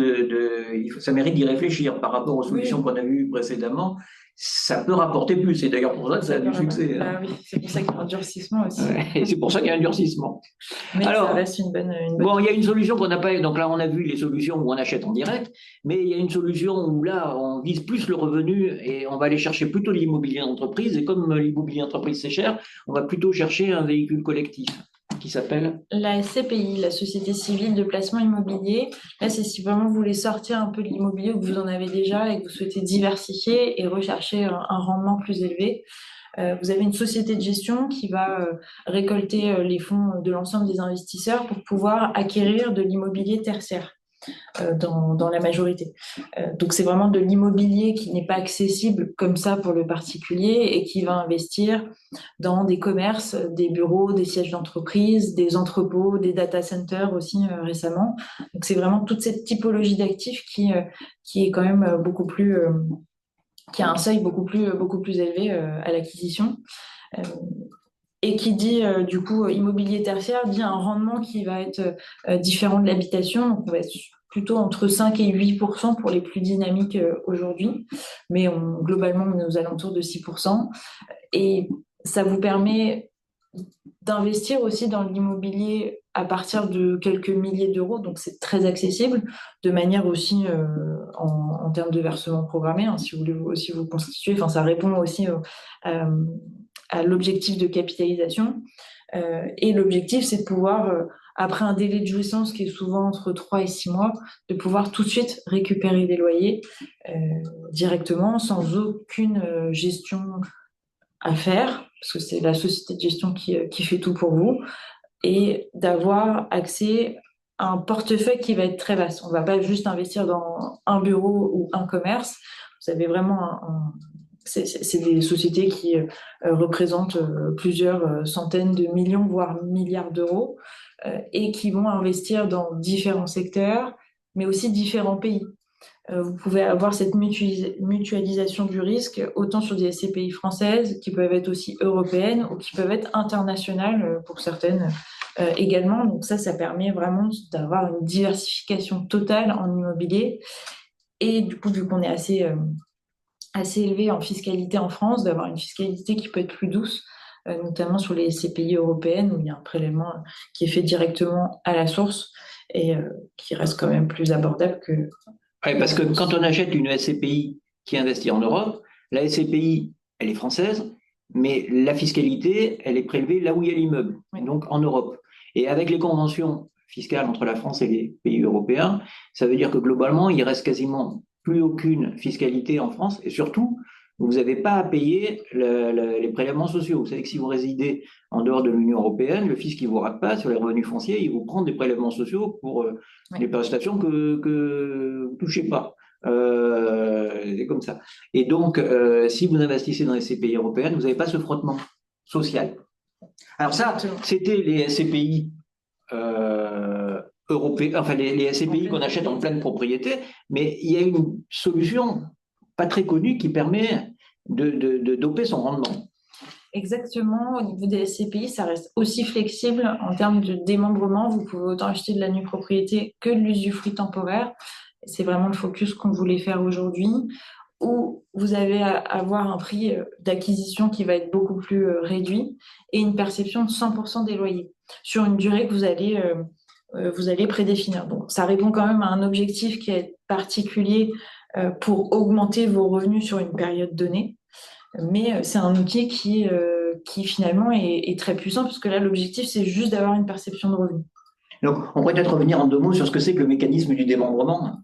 ça mérite d'y réfléchir par rapport aux solutions qu'on a vues précédemment. Ça peut rapporter plus. C'est d'ailleurs pour ça que ça a du succès. Bah oui, c'est pour ça qu'il y a un durcissement aussi. Et c'est pour ça qu'il y a un durcissement. Mais alors, ça reste une bonne. Bon, il y a une solution qu'on n'a pas. Donc là, on a vu les solutions où on achète en direct, mais il y a une solution où là, on vise plus le revenu et on va aller chercher plutôt l'immobilier d'entreprise. Et comme l'immobilier d'entreprise c'est cher, on va plutôt chercher un véhicule collectif qui s'appelle la SCPI, la Société Civile de Placement Immobilier. Là, c'est si vraiment vous voulez sortir un peu de l'immobilier ou que vous en avez déjà et que vous souhaitez diversifier et rechercher un rendement plus élevé. Vous avez une société de gestion qui va récolter les fonds de l'ensemble des investisseurs pour pouvoir acquérir de l'immobilier tertiaire. Dans la majorité. Donc c'est vraiment de l'immobilier qui n'est pas accessible comme ça pour le particulier et qui va investir dans des commerces, des bureaux, des sièges d'entreprise, des entrepôts, des data centers aussi récemment. Donc c'est vraiment toute cette typologie d'actifs qui est quand même beaucoup plus qui a un seuil beaucoup plus élevé à l'acquisition. Et qui dit du coup immobilier tertiaire dit un rendement qui va être différent de l'habitation. Donc on va être plutôt entre 5 et 8% pour les plus dynamiques aujourd'hui, mais globalement on est aux alentours de 6%. Et ça vous permet d'investir aussi dans l'immobilier à partir de quelques milliers d'euros, donc c'est très accessible, de manière aussi en termes de versement programmé, si vous voulez aussi vous constituer. Enfin, ça répond aussi à l'objectif de capitalisation. Et l'objectif, c'est de pouvoir, après un délai de jouissance qui est souvent entre 3 et 6 mois, de pouvoir tout de suite récupérer des loyers directement, sans aucune gestion à faire, parce que c'est la société de gestion qui fait tout pour vous, et d'avoir accès à un portefeuille qui va être très vaste. On ne va pas juste investir dans un bureau ou un commerce. Vous avez vraiment c'est des sociétés qui représentent plusieurs centaines de millions, voire milliards d'euros, et qui vont investir dans différents secteurs, mais aussi différents pays. Vous pouvez avoir cette mutualisation du risque autant sur des SCPI françaises qui peuvent être aussi européennes ou qui peuvent être internationales pour certaines également. Donc ça permet vraiment d'avoir une diversification totale en immobilier. Et du coup, vu qu'on est assez élevé en fiscalité en France, d'avoir une fiscalité qui peut être plus douce, notamment sur les SCPI européennes où il y a un prélèvement qui est fait directement à la source et qui reste quand même plus abordable que... Ouais, parce que quand on achète une SCPI qui investit en Europe, la SCPI, elle est française, mais la fiscalité, elle est prélevée là où il y a l'immeuble, donc en Europe. Et avec les conventions fiscales entre la France et les pays européens, ça veut dire que globalement, il reste quasiment plus aucune fiscalité en France, et surtout, vous n'avez pas à payer les prélèvements sociaux. Vous savez que si vous résidez en dehors de l'Union européenne, le fisc, il vous rate pas sur les revenus fonciers, il vous prend des prélèvements sociaux pour les prestations que vous ne touchez pas. C'est comme ça. Et donc, si vous investissez dans les SCPI européennes, vous n'avez pas ce frottement social. Alors ça, c'était les SCPI européens, enfin les SCPI qu'on achète en pleine propriété, mais il y a une solution pas très connue qui permet de doper son rendement. Exactement, au niveau des SCPI, ça reste aussi flexible en termes de démembrement. Vous pouvez autant acheter de la nue propriété que de l'usufruit temporaire. C'est vraiment le focus qu'on voulait faire aujourd'hui, où vous allez avoir un prix d'acquisition qui va être beaucoup plus réduit et une perception de 100% des loyers sur une durée que vous allez prédéfinir. Bon, ça répond quand même à un objectif qui est particulier pour augmenter vos revenus sur une période donnée. Mais c'est un outil qui finalement est très puissant, parce que là, l'objectif, c'est juste d'avoir une perception de revenus. Donc, on pourrait peut-être revenir en 2 mots sur ce que c'est que le mécanisme du démembrement.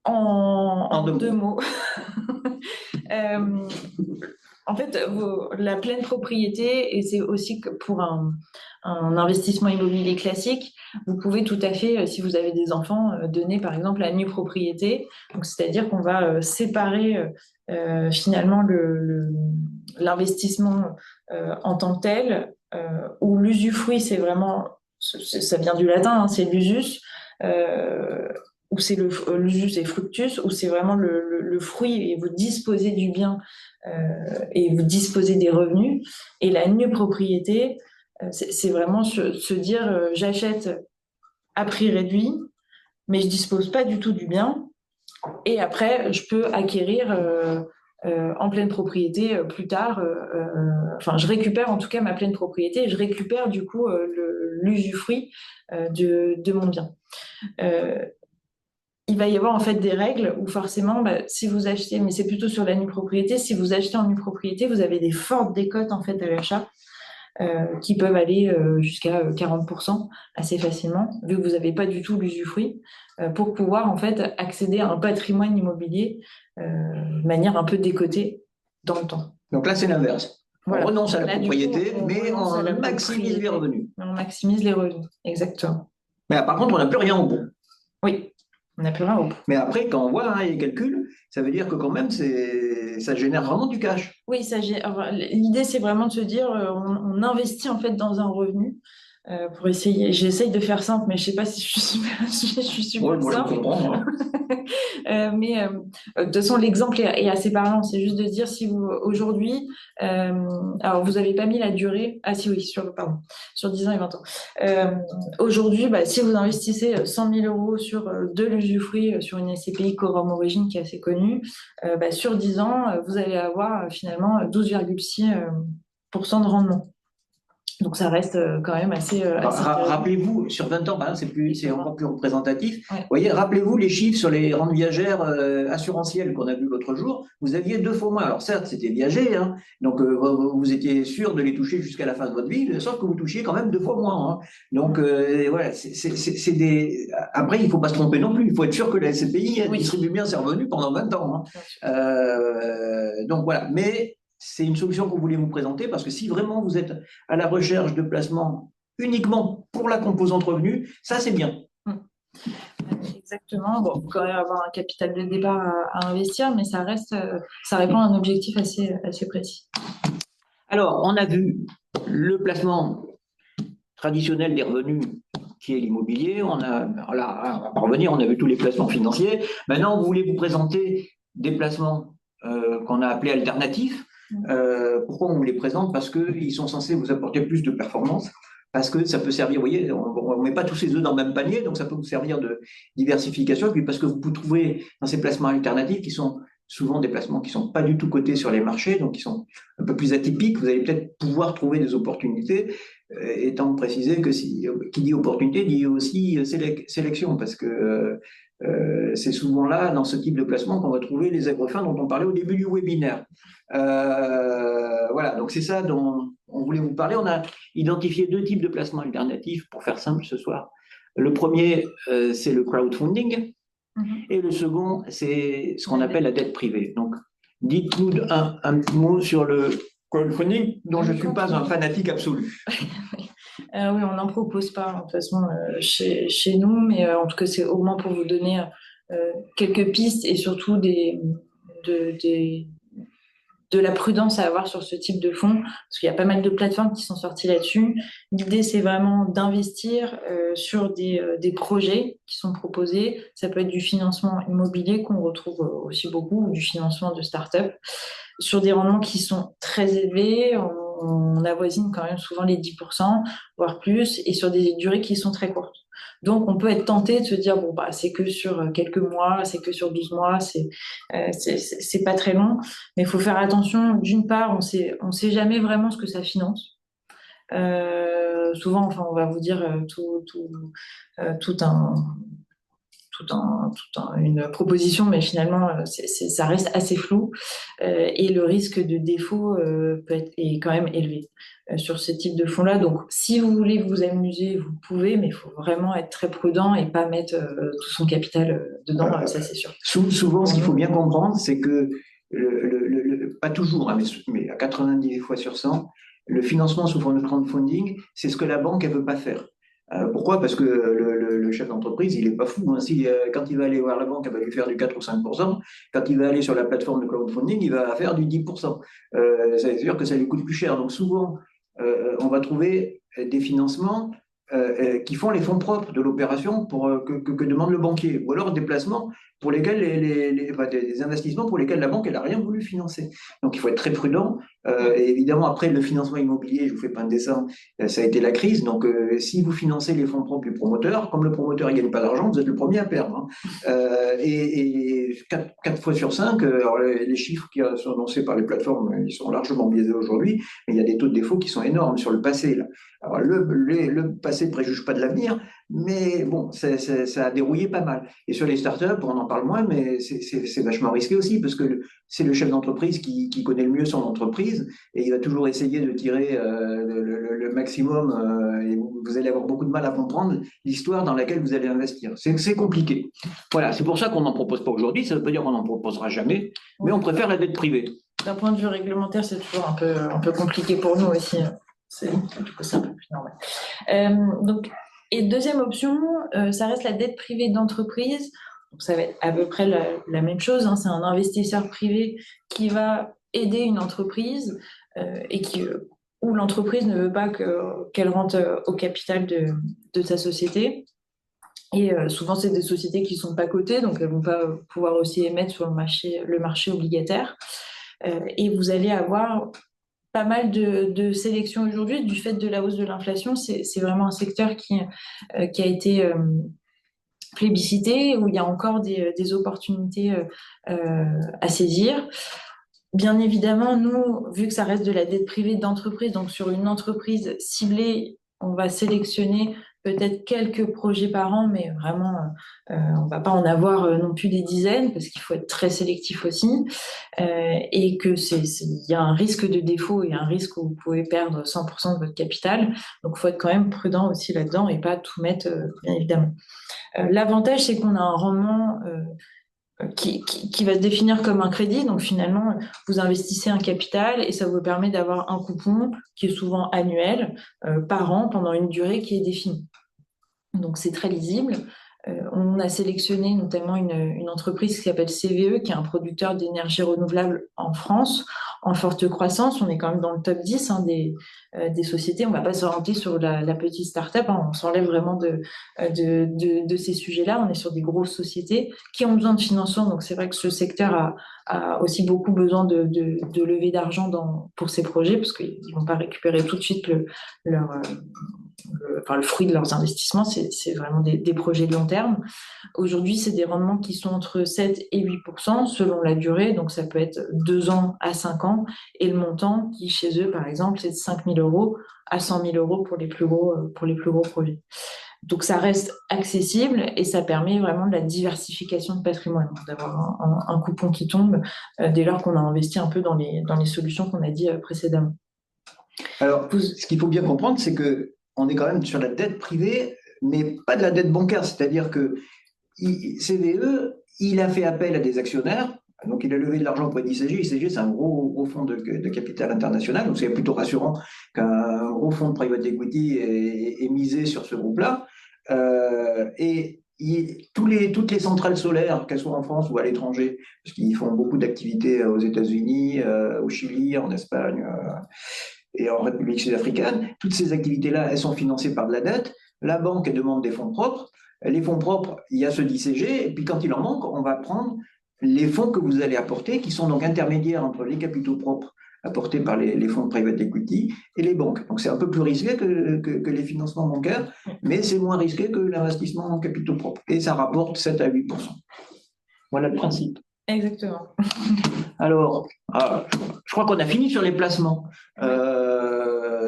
En 2 mots. En fait, la pleine propriété, et c'est aussi que pour un investissement immobilier classique, vous pouvez tout à fait, si vous avez des enfants, donner par exemple la nue propriété. Donc, c'est-à-dire qu'on va séparer finalement l'investissement en tant que tel, où l'usufruit, c'est vraiment, ça vient du latin, hein, c'est l'usus, où c'est l'usus et fructus, où c'est vraiment le fruit et vous disposez du bien et vous disposez des revenus. Et la nue propriété, c'est vraiment se dire j'achète à prix réduit, mais je dispose pas du tout du bien. Et après, je peux acquérir en pleine propriété plus tard. Enfin, je récupère en tout cas ma pleine propriété et je récupère du coup l'usufruit de mon bien. Il va y avoir en fait des règles où forcément, si vous achetez, mais c'est plutôt sur la nue propriété, si vous achetez en nue propriété, vous avez des fortes décotes en fait à l'achat qui peuvent aller jusqu'à 40% assez facilement, vu que vous n'avez pas du tout l'usufruit, pour pouvoir en fait accéder à un patrimoine immobilier de manière un peu décotée dans le temps. Donc là, c'est l'inverse. Voilà. On renonce à la propriété, mais on maximise les revenus. On maximise les revenus, exactement. Mais par contre, on n'a plus rien au bout. Oui. On n'a plus rien au bout. Mais après, quand on voit les calculs, ça veut dire que quand même, ça génère vraiment du cash. Oui, l'idée, c'est vraiment de se dire, on investit en fait dans un revenu pour essayer. J'essaye de faire simple, mais je ne sais pas si je suis super moi, simple. Je comprends, hein. Mais de toute façon, l'exemple est assez parlant. C'est juste de dire si vous, aujourd'hui, alors vous n'avez pas mis la durée. Ah si, oui, sur 10 ans et 20 ans. Aujourd'hui, si vous investissez 100 000 euros sur de l'usufruit, sur une SCPI Quorum Origine qui est assez connue, sur 10 ans, vous allez avoir finalement 12,6% de rendement. Donc ça reste quand même assez intéressant. Rappelez-vous, sur 20 ans, par exemple, c'est encore plus représentatif. Ouais. Vous voyez, rappelez-vous les chiffres sur les rentes viagères assurantielles qu'on a vu l'autre jour. Vous aviez 2 fois moins. Alors certes, c'était viager, hein, donc vous étiez sûr de les toucher jusqu'à la fin de votre vie, sauf que vous touchiez quand même 2 fois moins. Hein. Donc voilà, c'est des. Après, il ne faut pas se tromper non plus. Il faut être sûr que la SCPI distribue bien ses revenus pendant 20 ans. Hein. Donc voilà, mais c'est une solution qu'on voulait vous présenter parce que si vraiment vous êtes à la recherche de placements uniquement pour la composante revenu, ça c'est bien. Exactement. Bon, il faut quand même avoir un capital de départ à investir, mais ça répond à un objectif assez précis. Alors, on a vu le placement traditionnel des revenus qui est l'immobilier. On va pas revenir, on a vu tous les placements financiers. Maintenant, on voulait vous présenter des placements qu'on a appelés alternatifs. Pourquoi on vous les présente? Parce qu'ils sont censés vous apporter plus de performance, parce que ça peut servir, vous voyez, on ne met pas tous ses œufs dans le même panier, donc ça peut vous servir de diversification, et puis parce que vous pouvez trouver dans ces placements alternatifs qui sont souvent des placements qui ne sont pas du tout cotés sur les marchés, donc qui sont un peu plus atypiques, vous allez peut-être pouvoir trouver des opportunités, étant précisé que qui dit opportunité dit aussi sélection, parce que c'est souvent là, dans ce type de placement, qu'on va trouver les agrofins dont on parlait au début du webinaire. Voilà, donc c'est ça dont on voulait vous parler. On a identifié 2 types de placements alternatifs, pour faire simple ce soir. Le premier, c'est le crowdfunding, et le second, c'est ce qu'on appelle la dette privée. Donc, dites-nous un petit mot sur le crowdfunding, dont je ne suis pas un fanatique absolu. Oui, on n'en propose pas, de toute façon, chez nous, mais en tout cas, c'est au moins pour vous donner quelques pistes et surtout de la prudence à avoir sur ce type de fonds, parce qu'il y a pas mal de plateformes qui sont sorties là-dessus. L'idée, c'est vraiment d'investir sur des projets qui sont proposés. Ça peut être du financement immobilier qu'on retrouve aussi beaucoup, ou du financement de start-up, sur des rendements qui sont très élevés. On avoisine quand même souvent les 10%, voire plus, et sur des durées qui sont très courtes. Donc, on peut être tenté de se dire, bon, bah, c'est que sur quelques mois, c'est que sur 12 mois, c'est pas très long. Mais il faut faire attention. D'une part, on sait jamais vraiment ce que ça finance. Souvent, enfin, on va vous dire une proposition, mais finalement, ça reste assez flou et le risque de défaut est quand même élevé sur ce type de fonds-là. Donc, si vous voulez vous amuser, vous pouvez, mais il faut vraiment être très prudent et pas mettre tout son capital dedans, ça c'est sûr. Souvent, ce qu'il faut bien comprendre, c'est que, pas toujours, hein, mais à 90 fois sur 100, le financement sous forme de crowdfunding, c'est ce que la banque, elle veut pas faire. Pourquoi? Parce que le chef d'entreprise, il n'est pas fou. Hein. Quand il va aller voir la banque, elle va lui faire du 4 ou 5%. Quand il va aller sur la plateforme de crowdfunding, il va faire du 10%. C'est sûr que ça lui coûte plus cher. Donc souvent, on va trouver des financements qui font les fonds propres de l'opération que demande le banquier, ou alors des placements pour lesquels des investissements pour lesquels la banque elle n'a rien voulu financer. Donc il faut être très prudent. Et évidemment, après le financement immobilier, je vous fais pas un dessin, ça a été la crise. Donc si vous financez les fonds propres du promoteur, comme le promoteur ne gagne pas d'argent, vous êtes le premier à perdre. Hein. Et 4 fois sur 5, alors les chiffres qui sont annoncés par les plateformes, ils sont largement biaisés aujourd'hui, mais il y a des taux de défaut qui sont énormes sur le passé. Là. Alors le passé ne préjuge pas de l'avenir, mais bon, ça a dérouillé pas mal. Et sur les startups, on en parle moins, mais c'est vachement risqué aussi, parce que c'est le chef d'entreprise qui connaît le mieux son entreprise, et il va toujours essayer de tirer le maximum, et vous allez avoir beaucoup de mal à comprendre l'histoire dans laquelle vous allez investir. C'est compliqué. Voilà, c'est pour ça qu'on n'en propose pas aujourd'hui, ça ne veut pas dire qu'on n'en proposera jamais, mais on préfère la dette privée. D'un point de vue réglementaire, c'est toujours un peu compliqué pour nous aussi. Du coup, c'est un peu plus normal. Et deuxième option, ça reste la dette privée d'entreprise. Donc, ça va être à peu près la même chose. Hein. C'est un investisseur privé qui va aider une entreprise et où l'entreprise ne veut pas qu'elle rentre au capital de sa société. Et souvent, c'est des sociétés qui ne sont pas cotées, donc elles ne vont pas pouvoir aussi émettre sur le marché obligataire. Et vous allez avoir pas mal de sélections aujourd'hui du fait de la hausse de l'inflation. C'est vraiment un secteur qui a été plébiscité, où il y a encore des opportunités à saisir. Bien évidemment, nous, vu que ça reste de la dette privée d'entreprise, donc sur une entreprise ciblée, on va sélectionner peut-être quelques projets par an, mais vraiment, on va pas en avoir non plus des dizaines, parce qu'il faut être très sélectif aussi, et que il y a un risque de défaut et un risque où vous pouvez perdre 100% de votre capital. Donc, il faut être quand même prudent aussi là-dedans et pas tout mettre, bien évidemment. L'avantage, c'est qu'on a un rendement qui va se définir comme un crédit. Donc finalement, vous investissez un capital et ça vous permet d'avoir un coupon qui est souvent annuel par an pendant une durée qui est définie. Donc c'est très lisible. On a sélectionné notamment une entreprise qui s'appelle CVE, qui est un producteur d'énergie renouvelable en France, en forte croissance. On est quand même dans le top 10 des sociétés. On ne va pas s'orienter sur la petite start-up, hein. On s'enlève vraiment de ces sujets-là. On est sur des grosses sociétés qui ont besoin de financement. Donc c'est vrai que ce secteur a aussi beaucoup besoin de lever d'argent pour ces projets, parce qu'ils ne vont pas récupérer tout de suite le fruit de leurs investissements. C'est vraiment des projets de long terme. Aujourd'hui, c'est des rendements qui sont entre 7 et 8% selon la durée. Donc, ça peut être 2 ans à 5 ans. Et le montant qui, chez eux, par exemple, c'est de 5 000 euros à 100 000 euros pour les plus gros projets. Donc, ça reste accessible et ça permet vraiment de la diversification de patrimoine, d'avoir un coupon qui tombe dès lors qu'on a investi un peu dans les solutions qu'on a dit précédemment. Alors, ce qu'il faut bien comprendre, c'est que on est quand même sur la dette privée, mais pas de la dette bancaire. C'est-à-dire que CVE, il a fait appel à des actionnaires, donc il a levé de l'argent auprès d'ICG. ICG, c'est un gros fonds de capital international, donc c'est plutôt rassurant qu'un gros fonds de private equity ait misé sur ce groupe-là. Et toutes les centrales solaires, qu'elles soient en France ou à l'étranger, parce qu'ils font beaucoup d'activités aux États-Unis, au Chili, en Espagne et en République sud-africaine, toutes ces activités-là, elles sont financées par de la dette. La banque, elle demande des fonds propres. Les fonds propres, il y a ceux d'ICG, et puis quand il en manque, on va prendre les fonds que vous allez apporter, qui sont donc intermédiaires entre les capitaux propres apportés par les fonds de private equity et les banques. Donc c'est un peu plus risqué que les financements bancaires, mais c'est moins risqué que l'investissement en capitaux propres. Et ça rapporte 7 à 8%. Voilà le principe. Exactement. Alors, je crois qu'on a fini sur les placements,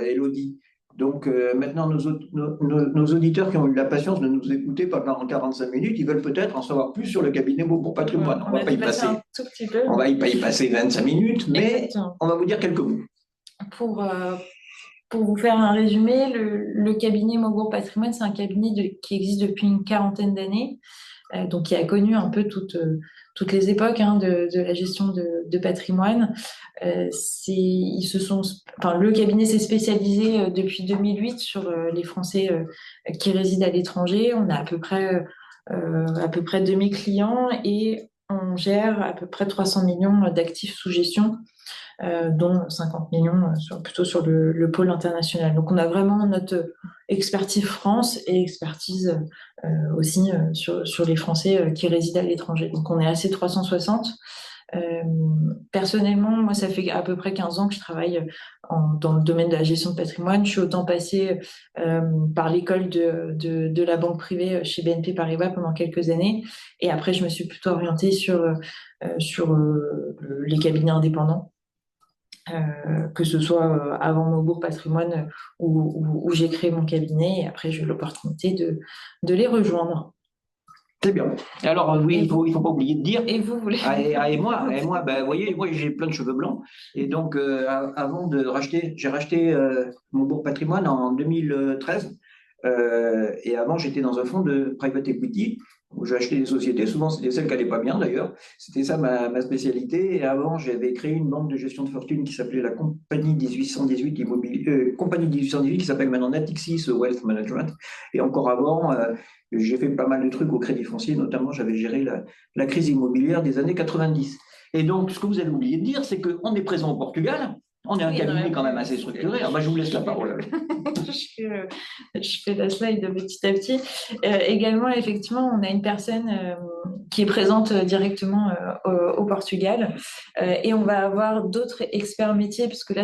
Élodie. Donc maintenant, nos auditeurs qui ont eu la patience de nous écouter pendant 45 minutes, ils veulent peut-être en savoir plus sur le cabinet Beaubourg Patrimoine. On va pas y passer un tout petit peu. On va pas y passer 25 minutes, mais exactement. On va vous dire quelques mots. Pour vous faire un résumé, le cabinet Beaubourg Patrimoine, c'est un cabinet qui existe depuis une quarantaine d'années, donc qui a connu un peu toutes les époques de la gestion de patrimoine. Le cabinet s'est spécialisé depuis 2008 sur les Français qui résident à l'étranger. On a à peu près 2000 clients et on gère à peu près 300 millions d'actifs sous gestion, dont 50 millions plutôt sur le pôle international. Donc on a vraiment notre expertise France et expertise aussi sur les Français qui résident à l'étranger. Donc on est assez 360. Personnellement, moi, ça fait à peu près 15 ans que je travaille dans le domaine de la gestion de patrimoine. Je suis autant passée par l'école de la banque privée chez BNP Paribas pendant quelques années. Et après, je me suis plutôt orientée sur les cabinets indépendants. Que ce soit avant Beaubourg Patrimoine où j'ai créé mon cabinet, et après j'ai eu l'opportunité de les rejoindre. C'est bien. Alors, oui, il faut pas oublier de dire. Et vous voulez. Et moi, vous voyez, moi, j'ai plein de cheveux blancs. Et donc, avant de racheter, j'ai racheté Beaubourg Patrimoine en 2013. Et avant, j'étais dans un fonds de private equity où j'ai acheté des sociétés. Souvent, c'était celles qui n'allaient pas bien, d'ailleurs. C'était ça ma spécialité. Et avant, j'avais créé une banque de gestion de fortune qui s'appelait la Compagnie 1818 Compagnie 1818, qui s'appelle maintenant Natixis Wealth Management. Et encore avant, j'ai fait pas mal de trucs au Crédit Foncier. Notamment, j'avais géré la crise immobilière des années 90. Et donc, ce que vous avez oublié de dire, c'est qu'on est présent au Portugal. On est un cabinet quand même assez structuré. Alors, je vous laisse la parole. Je fais la slide petit à petit. Également, effectivement, on a une personne qui est présente directement au Portugal. Et on va avoir d'autres experts métiers, puisque là,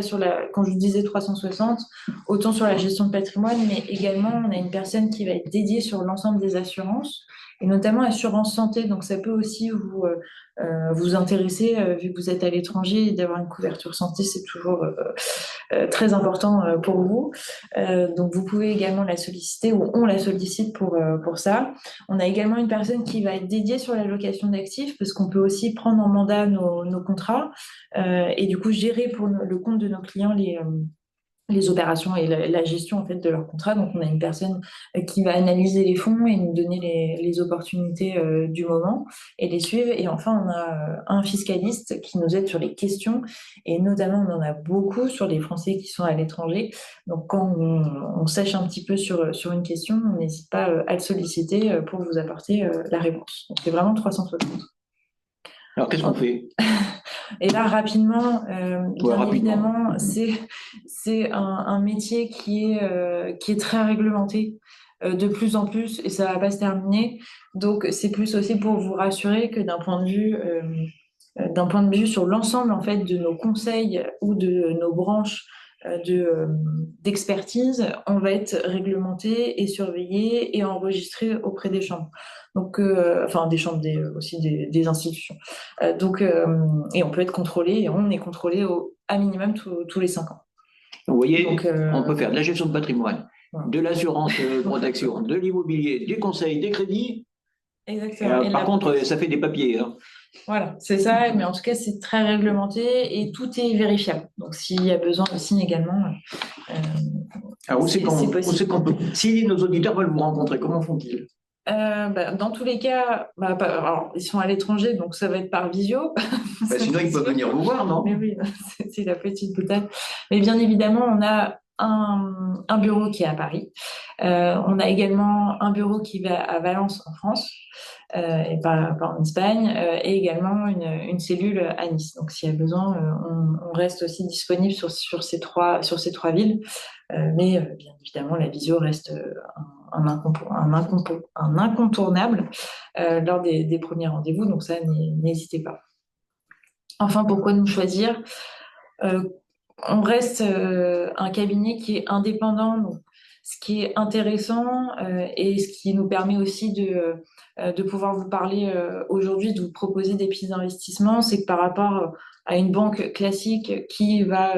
quand je vous disais 360, autant sur la gestion de patrimoine, mais également, on a une personne qui va être dédiée sur l'ensemble des assurances et notamment assurance santé. Donc, ça peut aussi vous intéresser, vu que vous êtes à l'étranger, et d'avoir une couverture santé, c'est toujours très important pour vous. Donc, vous pouvez également la solliciter ou on la sollicite pour ça. On a également une personne qui va être dédiée sur la location d'actifs parce qu'on peut aussi prendre en mandat nos contrats et du coup gérer pour le compte de nos clients les opérations et la gestion en fait de leur contrat. Donc on a une personne qui va analyser les fonds et nous donner les opportunités du moment et les suivre. Et enfin on a un fiscaliste qui nous aide sur les questions et notamment on en a beaucoup sur les Français qui sont à l'étranger. Donc quand on sèche un petit peu sur une question, on n'hésite pas à le solliciter pour vous apporter la réponse. Donc c'est vraiment 360. Alors, qu'est-ce qu'on fait? Et là, rapidement, Ouais, bien rapidement. évidemment, c'est un métier qui est très réglementé de plus en plus et ça va pas se terminer. Donc, c'est plus aussi pour vous rassurer que d'un point de vue sur l'ensemble en fait de nos conseils ou de nos branches d'expertise, on va être réglementé et surveillé et enregistré auprès des chambres. Donc, enfin des chambres, aussi des institutions. Et on peut être contrôlé et on est contrôlé à minimum tous les 5 ans. Vous voyez, Donc, on peut faire de la gestion de patrimoine, voilà. de l'assurance protection, de l'immobilier, du conseil, des crédits. Exactement. Et Par contre, ça fait des papiers, hein. voilà, c'est ça, mais en tout cas, c'est très réglementé et tout est vérifiable. Donc, s'il y a besoin aussi également, euh, Alors, c'est où c'est possible. qu'on peut. Si nos auditeurs veulent vous rencontrer, comment font-ils? Dans tous les cas, alors, ils sont à l'étranger, donc ça va être par visio, Ben, ça sinon, c'est ils peuvent sûr. venir vous voir, Mais non? oui, c'est la petite boutade. Mais bien évidemment, on a un bureau qui est à Paris. On a également un bureau qui va à Valence en France et pas en Espagne, et également une cellule à Nice. Donc, s'il y a besoin, on reste aussi disponible sur ces trois villes. Mais bien évidemment, la visio reste un incontournable lors des premiers rendez-vous. Donc, ça, n'hésitez pas. Enfin, pourquoi nous choisir? Euh, on reste un cabinet qui est indépendant, donc ce qui est intéressant et ce qui nous permet aussi de pouvoir vous parler aujourd'hui, de vous proposer des pistes d'investissement, c'est que par rapport à une banque classique qui va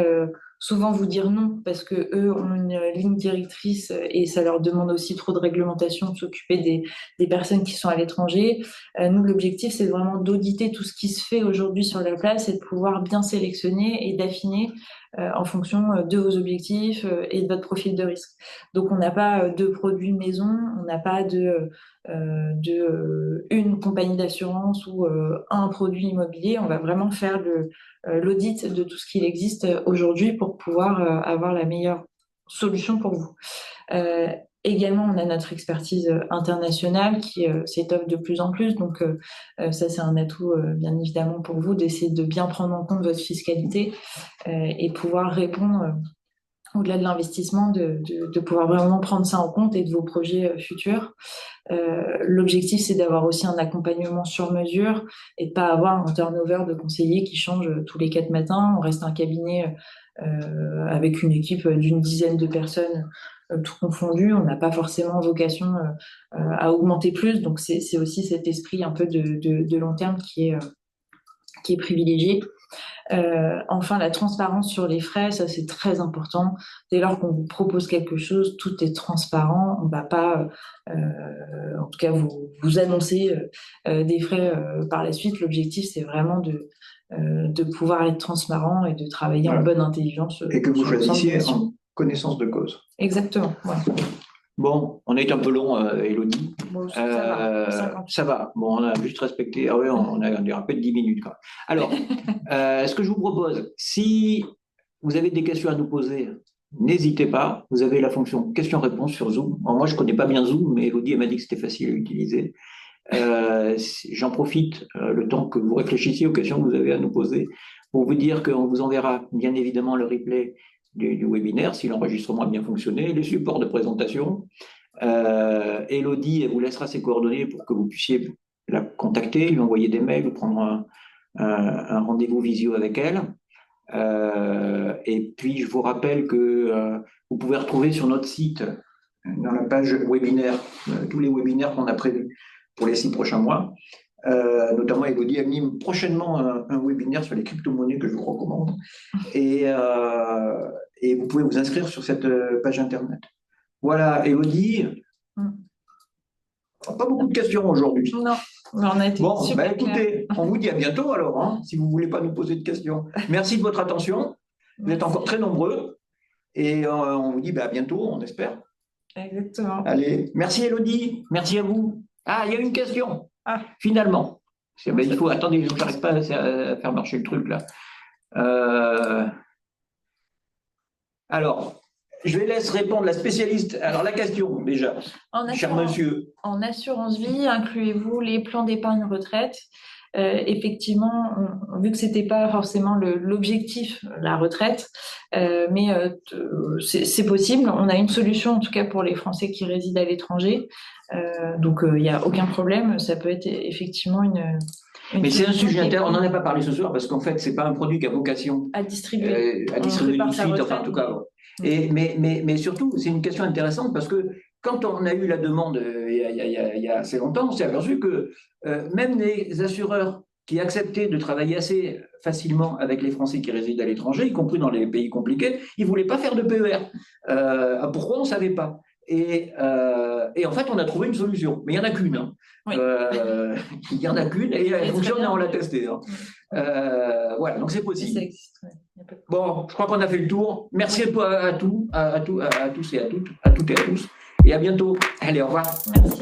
souvent vous dire non parce que eux ont une ligne directrice et ça leur demande aussi trop de réglementation de s'occuper des personnes qui sont à l'étranger. Nous, l'objectif, c'est vraiment d'auditer tout ce qui se fait aujourd'hui sur la place et de pouvoir bien sélectionner et d'affiner en fonction de vos objectifs et de votre profil de risque. Donc, on n'a pas de produits maison, on n'a pas une compagnie d'assurance ou un produit immobilier. On va vraiment faire l'audit de tout ce qu'il existe aujourd'hui pour pouvoir avoir la meilleure solution pour vous. Euh, Également, on a notre expertise internationale qui s'étoffe de plus en plus. Donc, ça, c'est un atout, bien évidemment, pour vous d'essayer de bien prendre en compte votre fiscalité et pouvoir répondre, au-delà de l'investissement, de pouvoir vraiment prendre ça en compte et de vos projets futurs. L'objectif, c'est d'avoir aussi un accompagnement sur mesure et de pas avoir un turnover de conseillers qui change tous les 4 matins. On reste un cabinet avec une équipe d'une dizaine de personnes, tout confondu. On n'a pas forcément vocation à augmenter plus. Donc, c'est aussi cet esprit un peu de long terme qui est privilégié. Enfin, la transparence sur les frais, ça c'est très important. Dès lors qu'on vous propose quelque chose, tout est transparent. On ne va pas, en tout cas, vous annoncer des frais par la suite. L'objectif, c'est vraiment de pouvoir être transparent et de travailler en Voilà. bonne intelligence Et que vous sur l'ensemble des choisissiez missions. en connaissance de cause. Exactement. Voilà. Bon, on est un peu long, Élodie. Bon, ça va. 50. Ça va. Bon, on a juste respecté. Ah oui, on a dérapé de 10 minutes, quand même. Alors, ce que je vous propose, si vous avez des questions à nous poser, n'hésitez pas. Vous avez la fonction question-réponse sur Zoom. Alors, moi, je ne connais pas bien Zoom, mais Élodie m'a dit que c'était facile à utiliser. J'en profite le temps que vous réfléchissiez aux questions que vous avez à nous poser pour vous dire qu'on vous enverra bien évidemment le replay du webinaire si l'enregistrement a bien fonctionné, les supports de présentation. Élodie, elle vous laissera ses coordonnées pour que vous puissiez la contacter, lui envoyer des mails ou prendre un rendez-vous visio avec elle. Et puis, je vous rappelle que vous pouvez retrouver sur notre site, dans la page webinaire, tous les webinaires qu'on a prévus. pour les 6 prochains mois. Notamment, Elodie anime prochainement un webinaire sur les crypto-monnaies que je vous recommande. Et vous pouvez vous inscrire sur cette page Internet. Voilà, Elodie. Pas beaucoup de questions aujourd'hui. Non, on a été super écoutez, on vous dit à bientôt alors, hein, si vous ne voulez pas nous poser de questions. Merci de votre attention. Vous êtes encore très nombreux. Et on vous dit à bientôt, on espère. Exactement. Allez, merci Elodie, merci à vous. Ah, il y a une question, finalement. Il faut, attendez, je n'arrive pas à faire marcher le truc là. Alors, je vais laisser répondre la spécialiste. Alors, la question, déjà, cher monsieur. En assurance vie, incluez-vous les plans d'épargne retraite? Effectivement, vu que c'était pas forcément l'objectif, la retraite, mais c'est possible. On a une solution, en tout cas pour les Français qui résident à l'étranger. Donc, il n'y a aucun problème. Ça peut être effectivement une mais c'est un sujet interne, on n'en a pas parlé ce soir parce qu'en fait, ce n'est pas un produit qui a vocation à distribuer tout de suite, enfin, en tout cas. Mais surtout, c'est une question intéressante parce que quand on a eu la demande il y a assez longtemps, on s'est aperçu que même les assureurs qui acceptaient de travailler assez facilement avec les Français qui résident à l'étranger, y compris dans les pays compliqués, ils ne voulaient pas faire de PER. Pourquoi on ne savait pas. Et en fait, on a trouvé une solution. Mais il n'y en a qu'une. Hein. Oui. Il n'y en a qu'une et elle fonctionne et on l'a testée. Hein. Voilà, donc c'est possible. Ça existe, ouais. Bon, je crois qu'on a fait le tour. Merci à tous et à toutes et à tous. Et à bientôt. Allez, au revoir. Merci.